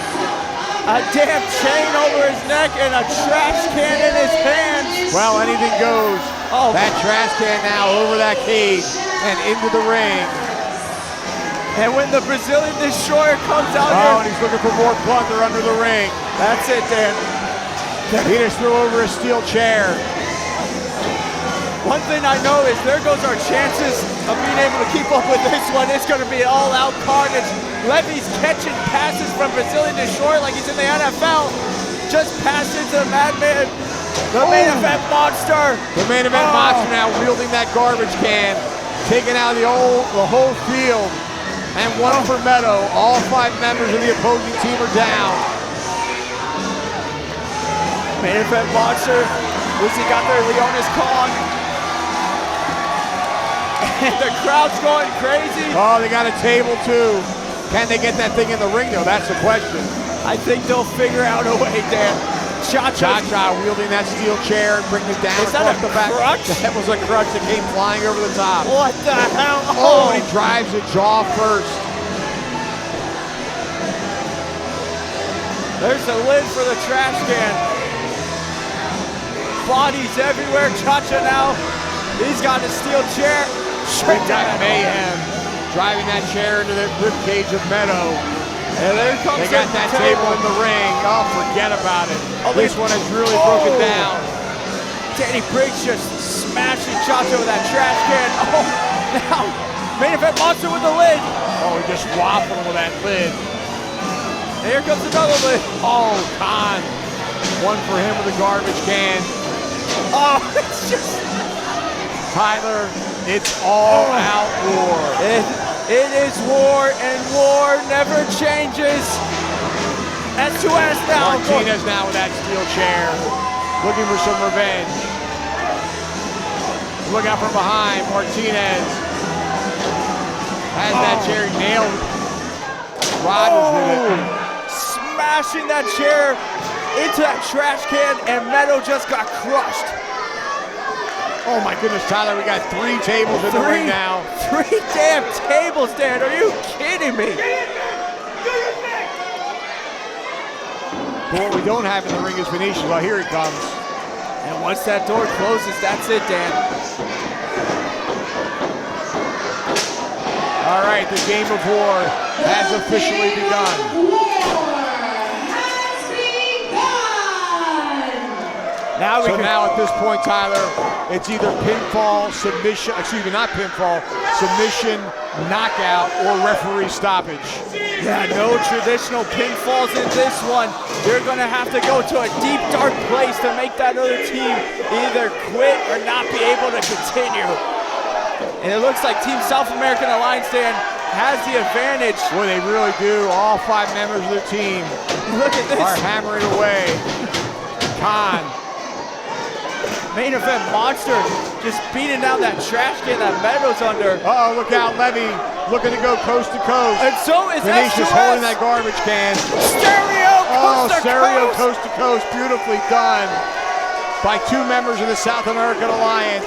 Speaker 3: A damn chain over his neck and a trash can in his hands.
Speaker 1: Well, anything goes.
Speaker 3: Oh.
Speaker 1: That trash can now over that cage and into the ring.
Speaker 3: And when the Brazilian Destroyer comes out
Speaker 1: here.
Speaker 3: here.
Speaker 1: And he's looking for more plunder under the ring.
Speaker 3: That's it, Dan.
Speaker 1: He just threw over a steel chair.
Speaker 3: One thing I know is there goes our chances of being able to keep up with this one. It's going to be all-out carnage. Levy's catching passes from Brazilian Destroyer like he's in the NFL. Just passed into the Madman, the main event monster.
Speaker 1: The main event monster now wielding that garbage can, taking out the whole field. And one for Meto. All 5 members of the opposing team are down.
Speaker 3: Main event monster. Lucy got their Leonis Khan. And the crowd's going crazy.
Speaker 1: Oh, they got a table too. Can they get that thing in the ring though? That's the question.
Speaker 3: I think they'll figure out a way, Dan.
Speaker 1: Cha-Cha wielding that steel chair and bringing it down across the back.
Speaker 3: Crutch?
Speaker 1: That was a crutch that came flying over the top.
Speaker 3: What the hell?
Speaker 1: Oh, and he drives the jaw first.
Speaker 3: There's the lid for the trash can. Bodies everywhere. Cha-Cha now. He's got a steel chair. Straight down.
Speaker 1: Mayhem driving that chair into the ribcage of Meto.
Speaker 3: And there comes
Speaker 1: they got that table in the ring. Oh, forget about it. This one has really broken down.
Speaker 3: Danny Briggs just smashing Cha-Cha with that trash can. Oh, now main event monster with the lid.
Speaker 1: Oh, he just waffling with that lid.
Speaker 3: And here comes another lid.
Speaker 1: Oh, Khan. One for him with the garbage can.
Speaker 3: Oh, it's just...
Speaker 1: Tyler, it's all out war.
Speaker 3: It is war, and war never changes. S2S now.
Speaker 1: Martinez now with that steel chair, looking for some revenge. Look out from behind. Martinez has that chair nailed. Rogers with it.
Speaker 3: Smashing that chair into that trash can, and Meto just got crushed.
Speaker 1: Oh my goodness, Tyler, we got 3 tables in the ring now.
Speaker 3: 3 damn tables, Dan, are you kidding me?
Speaker 1: But what we don't have in the ring is Vinicious. Oh, here he comes.
Speaker 3: And once that door closes, that's it, Dan.
Speaker 1: All right, the game of war has officially begun. Now at this point, Tyler, it's either pinfall, submission, excuse me, not pinfall, submission, knockout, or referee stoppage.
Speaker 3: Yeah, no traditional pinfalls in this one. You're gonna have to go to a deep, dark place to make that other team either quit or not be able to continue. And it looks like Team South American Alliance, Dan, has the advantage.
Speaker 1: Boy, they really do. All 5 members of their team
Speaker 3: Look at this.
Speaker 1: are hammering away. Khan.
Speaker 3: Main event monster just beating down that trash can that Meto's under.
Speaker 1: Uh-oh, look out, Levy looking to go coast to coast.
Speaker 3: And so is
Speaker 1: Vinicious
Speaker 3: S2S.
Speaker 1: holding that garbage can. Stereo coast to coast, beautifully done by 2 members of the South American Alliance.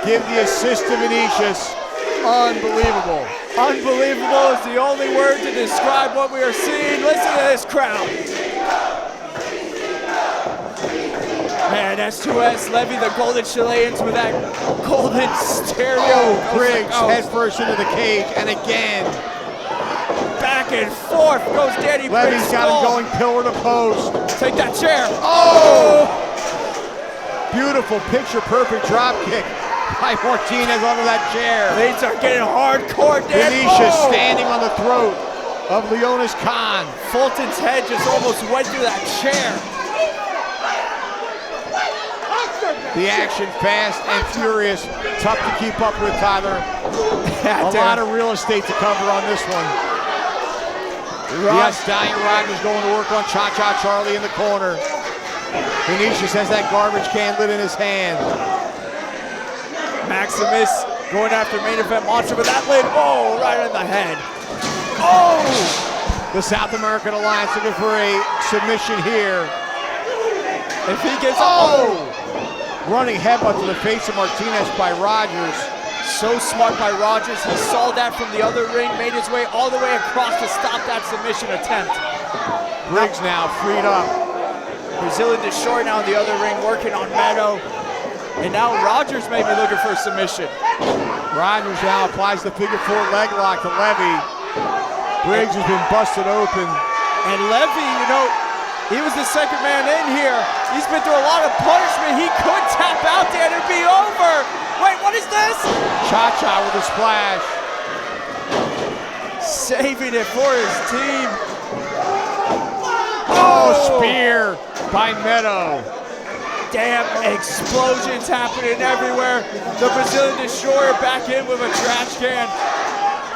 Speaker 1: Give the assist to Vinicious. Unbelievable.
Speaker 3: Unbelievable is the only word to describe what we are seeing. Listen to this crowd. Man, S2S, Levy, the golden Chileans with that golden stereo.
Speaker 1: Oh, Briggs head first into the cage, and again.
Speaker 3: Back and forth goes Danny Briggs.
Speaker 1: Levy's got him going pillar to post.
Speaker 3: Take that chair.
Speaker 1: Oh! Beautiful, picture-perfect drop kick by Martinez onto that chair.
Speaker 3: These are getting hardcore, Dan.
Speaker 1: Vinicious standing on the throat of Leonis Khan.
Speaker 3: Fulton's head just almost went through that chair.
Speaker 1: The action fast and furious. Tough to keep up with, Tyler. A lot of real estate to cover on this one. Yes, Stallion Rogers going to work on Cha-Cha Charlie in the corner. Vinicious has that garbage can lid in his hand.
Speaker 3: Maximus going after main event monster with that lid. Oh, right on the head. Oh!
Speaker 1: The South American Alliance looking for a submission here.
Speaker 3: If he gets...
Speaker 1: Running headbutt to the face of Martinez by Rogers.
Speaker 3: So smart by Rogers. He saw that from the other ring, made his way all the way across to stop that submission attempt.
Speaker 1: Briggs now freed up.
Speaker 3: Brazilian Destroyer now in the other ring working on Meto. And now Rogers may be looking for a submission.
Speaker 1: Rogers now applies the figure 4 leg lock to Levy. Briggs has been busted open.
Speaker 3: And Levy, you know, he was the second man in here. He's been through a lot of punishment. He could tap out there and it'd be over. Wait, what is this?
Speaker 1: Cha-Cha with a splash.
Speaker 3: Saving it for his team.
Speaker 1: Oh, spear by Meto.
Speaker 3: Damn, explosions happening everywhere. The Brazilian Destroyer back in with a trash can.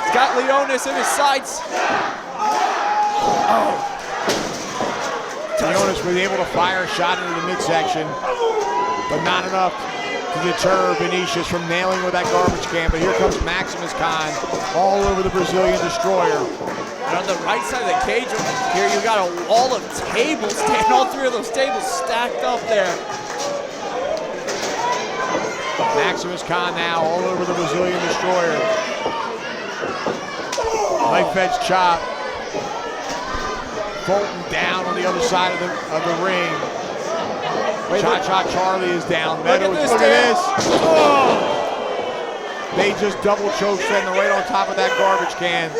Speaker 3: He's got Leonis in his sights. Oh.
Speaker 1: Leonis was able to fire a shot into the midsection, but not enough to deter Vinicious from nailing with that garbage can, but here comes Maximus Khan all over the Brazilian Destroyer.
Speaker 3: And on the right side of the cage here, you got a wall of tables, all 3 of those tables stacked up there.
Speaker 1: Maximus Khan now all over the Brazilian Destroyer. Knife edge chop. Fulton down on the other side of the ring. Cha-Cha Charlie is down. Meto, look at this. Oh! They just double choke slam right on top of that garbage can.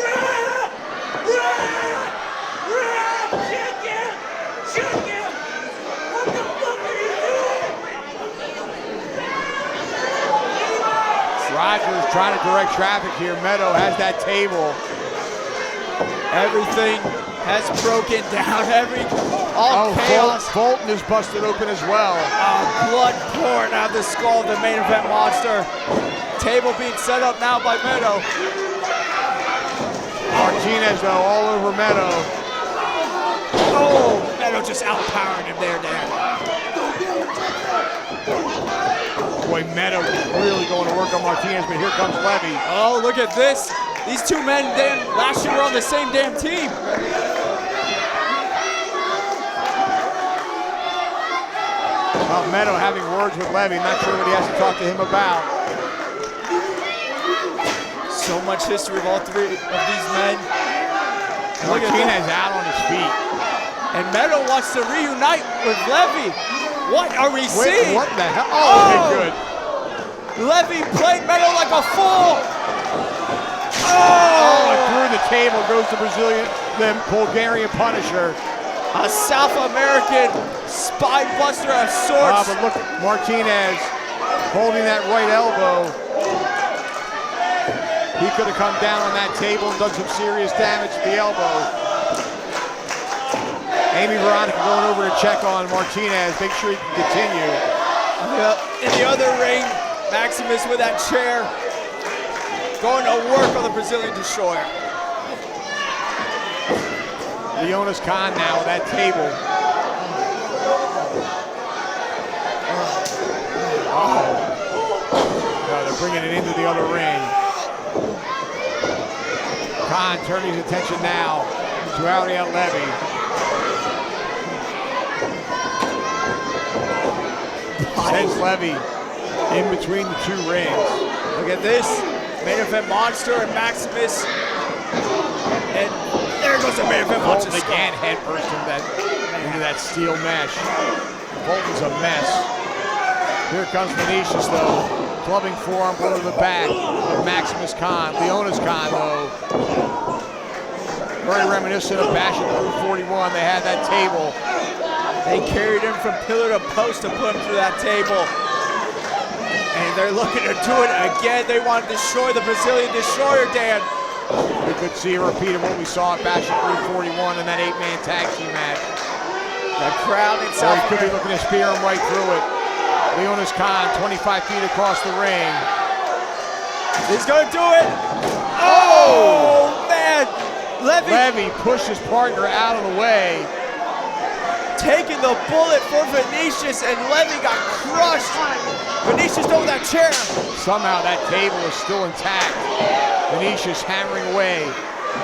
Speaker 1: Rogers trying to direct traffic here. Meto has that table.
Speaker 3: Everything has broken down. All chaos.
Speaker 1: Fulton is busted open as well.
Speaker 3: Blood pouring out of the skull of the main event monster. Table being set up now by Meto.
Speaker 1: Martinez though all over Meto.
Speaker 3: Oh, Meto just outpowered him there, Dan.
Speaker 1: Boy, Meto is really going to work on Martinez, but here comes Levy.
Speaker 3: Oh, look at this. These 2 men, Dan, last year were on the same damn team.
Speaker 1: Well, Meto having words with Levy. Not sure what he has to talk to him about.
Speaker 3: So much history of all 3 of these men.
Speaker 1: Martinez out on his feet.
Speaker 3: And Meto wants to reunite with Levy. What are we seeing?
Speaker 1: What the hell? Oh, okay, good.
Speaker 3: Levy played Meto like a fool.
Speaker 1: Oh, and through the table goes the Bulgarian Punisher.
Speaker 3: A South American spine buster of sorts.
Speaker 1: But look, Martinez holding that right elbow. He could have come down on that table and done some serious damage to the elbow. Amy Veronica going over to check on Martinez, make sure he can continue.
Speaker 3: In the other ring, Maximus with that chair, going to work on the Brazilian Destroyer.
Speaker 1: Leonis Khan now with that table. No, they're bringing it into the other ring. Khan turning his attention now to Ariel Levy. Sends Levy in between the 2 rings.
Speaker 3: Look at this. Main event monster and Maximus. And there goes the main event monster.
Speaker 1: Fulton again head first into that steel mesh. Fulton's a mess. Here comes Vinicious though. Clubbing forearm blow to the back of Maximus Khan. Leonis Khan though. Very reminiscent of Bash at 41. They had that table.
Speaker 3: They carried him from pillar to post to put him through that table. And they're looking to do it again. They want to destroy the Brazilian Destroyer, Dan.
Speaker 1: We could see a repeat of what we saw at Bash at 41 in that 8-man tag team match.
Speaker 3: The crowd in South
Speaker 1: could be looking to spear him right through it. Leonis Khan, 25 feet across the ring.
Speaker 3: He's going to do it. Oh, man.
Speaker 1: Levy pushed his partner out of the way.
Speaker 3: Taking the bullet for Vinicious, and Levy got crushed. Vinicious over that chair.
Speaker 1: Somehow that table is still intact. Vinicious hammering away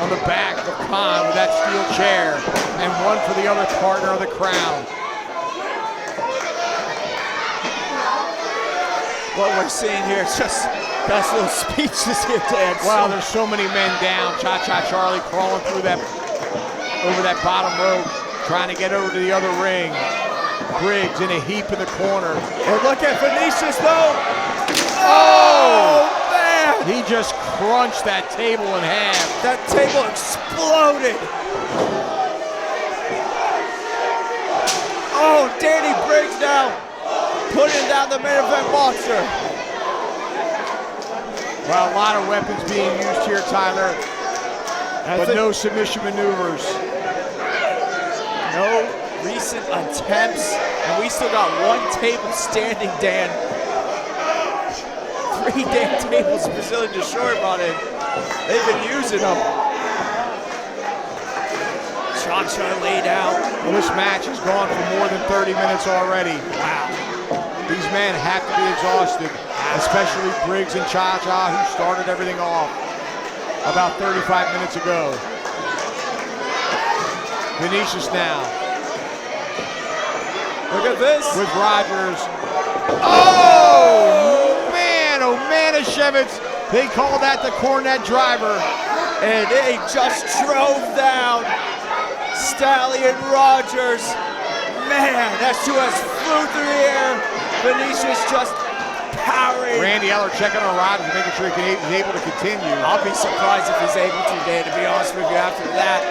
Speaker 1: on the back of Khan with that steel chair, and one for the other partner of the crown.
Speaker 3: What we're seeing here is just got a little speechless here, Dan.
Speaker 1: Wow, there's so many men down. Cha-Cha Charlie crawling through that, over that bottom rope, trying to get over to the other ring. Briggs in a heap in the corner.
Speaker 3: And look at Vinicious though. Oh, man!
Speaker 1: He just crunched that table in half.
Speaker 3: That table exploded. Oh, Danny Briggs now putting down the main event monster.
Speaker 1: Well, a lot of weapons being used here, Tyler, but no submission maneuvers.
Speaker 3: No recent attempts, and we still got 1 table standing, Dan. 3 damn tables Brazilian Destroyer brought in. They've been using them. Cha-Cha laid out.
Speaker 1: Well, this match has gone for more than 30 minutes already.
Speaker 3: Wow.
Speaker 1: These men have to be exhausted, especially Briggs and Cha-Cha, who started everything off about 35 minutes ago. Vinicious now.
Speaker 3: Look at this.
Speaker 1: With Rogers. Oh, Manischewitz. They call that the cornet driver.
Speaker 3: And they just drove down Stallion Rogers. Man, that two has flew through the air. Vinicious just powering.
Speaker 1: Randy Eller checking on Rogers, making sure he's able to continue.
Speaker 3: I'll be surprised if he's able to, Dan, to be honest with you, after that.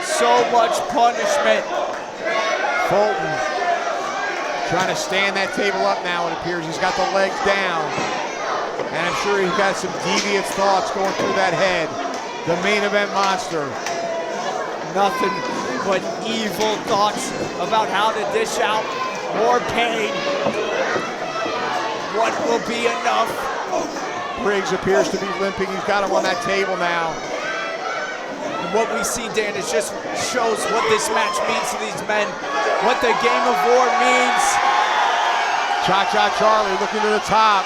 Speaker 3: So much punishment.
Speaker 1: Fulton trying to stand that table up now, it appears. He's got the legs down. And I'm sure he's got some devious thoughts going through that head. The main event monster.
Speaker 3: Nothing but evil thoughts about how to dish out more pain. What will be enough?
Speaker 1: Briggs appears to be limping. He's got him on that table now.
Speaker 3: And what we see, Dan, it just shows what this match means to these men, what the game of war means.
Speaker 1: Cha-Cha Charlie looking to the top.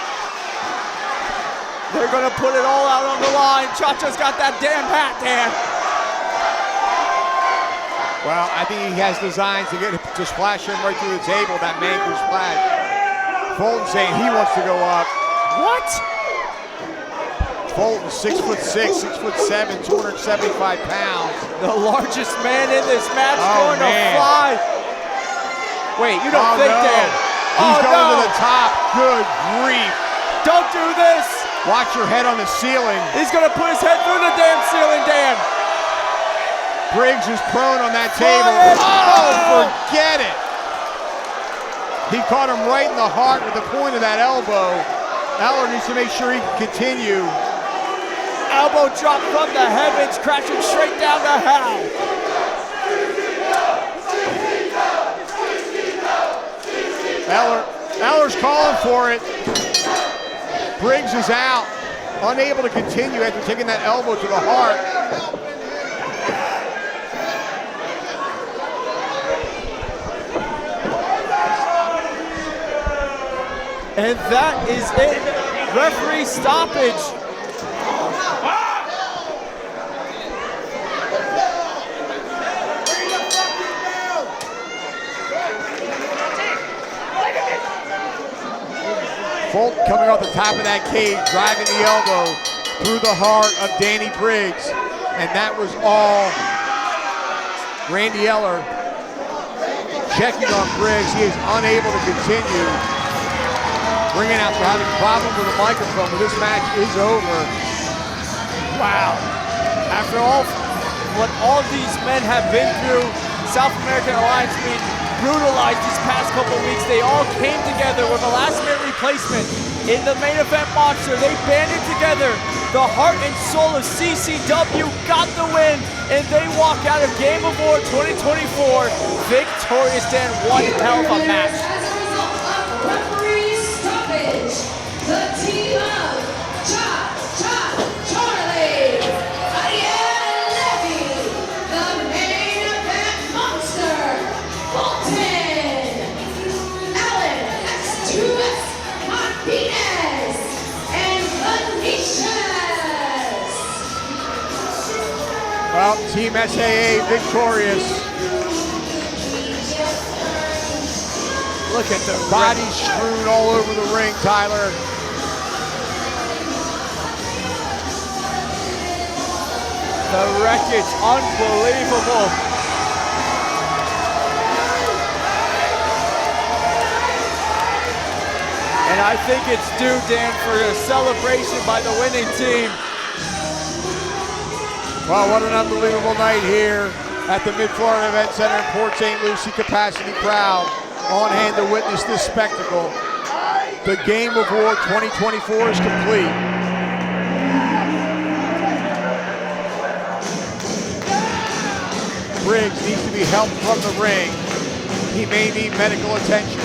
Speaker 3: They're gonna put it all out on the line. Cha-Cha's got that damn hat, Dan.
Speaker 1: Well, I think he has designs to splash him right through the table, that Manku splash. Fulton saying he wants to go up.
Speaker 3: What?
Speaker 1: Fulton, 6'6", 6'7", 275 pounds.
Speaker 3: The largest man in this match going
Speaker 1: man.
Speaker 3: to fly. Wait, you don't think,
Speaker 1: no.
Speaker 3: Dan?
Speaker 1: He's going
Speaker 3: no.
Speaker 1: to the top. Good grief.
Speaker 3: Don't do this.
Speaker 1: Watch your head on the ceiling.
Speaker 3: He's gonna put his head through the damn ceiling, Dan.
Speaker 1: Briggs is prone on that table. Forget it. He caught him right in the heart with the point of that elbow. Eller needs to make sure he can continue.
Speaker 3: Elbow drop from the heavens, crashing straight down to hell.
Speaker 1: Eller's calling for it. Briggs is out, unable to continue after taking that elbow to the heart.
Speaker 3: And that is it. Referee stoppage.
Speaker 1: Fulton coming off the top of that cage, driving the elbow through the heart of Danny Briggs. And that was all Randy Eller checking on Briggs. He is unable to continue. Bringing out having problems with the microphone, but this match is over.
Speaker 3: Wow. After what all these men have been through, South American Alliance being brutalized these past couple weeks, they all came together with a last-minute replacement in the main event monster. They banded together. The heart and soul of CCW got the win, and they walk out of Game of War 2024 victorious. Dan, one hell of a match.
Speaker 2: The team of Charlie, Ariel, Levy, the main event monster, Fulton, Allen, X2S, Martinez, and Vinicious.
Speaker 1: Well, Team SAA victorious.
Speaker 3: Look at the
Speaker 1: bodies strewn all over the ring, Tyler.
Speaker 3: The wreckage, unbelievable. And I think it's due, Dan, for a celebration by the winning team.
Speaker 1: Well, what an unbelievable night here at the Mid-Florida Event Center in Port St. Lucie. Capacity crowd on hand to witness this spectacle. The Game of War 2024 is complete. Briggs needs to be helped from the ring. He may need medical attention.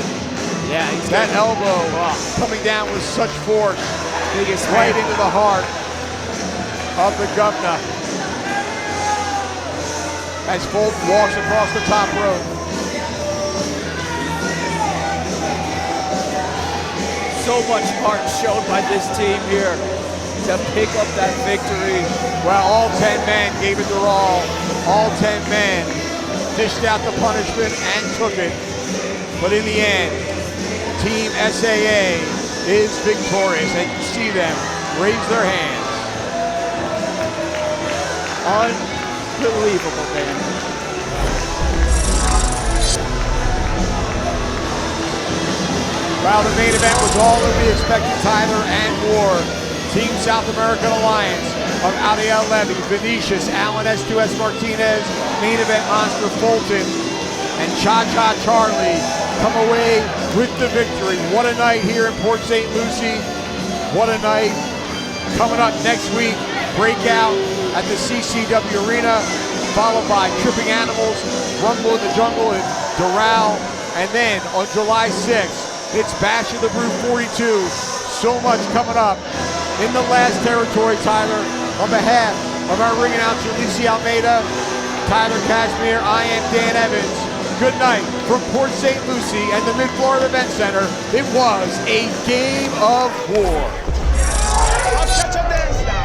Speaker 3: Yeah, he's
Speaker 1: that elbow coming down with such force. Right into the heart of the governor. As Fulton walks across the top rope.
Speaker 3: So much heart shown by this team here to pick up that victory.
Speaker 1: Well, all 10 men gave it their all. All 10 men dished out the punishment and took it. But in the end, Team SAA is victorious. And you see them raise their hands.
Speaker 3: Unbelievable, man.
Speaker 1: Well, the main event was all of the expected, Tyler, and more. Team South American Alliance of Ariel, Levy, Vinicious, Alan S2S Martinez, main event monster Fulton, and Cha-Cha Charlie come away with the victory. What a night here in Port St. Lucie. What a night. Coming up next week, breakout at the CCW Arena, followed by Tripping Animals, Rumble in the Jungle in Doral, and then on July 6th, it's Bash of the Brew 42. So much coming up in the last territory, Tyler. On behalf of our ring announcer, Lisi Almeida, Tyler Cashmere, I am Dan Evans. Good night from Port St. Lucie and the Mid-Florida Event Center. It was a game of war.
Speaker 13: I'll shut your dance down.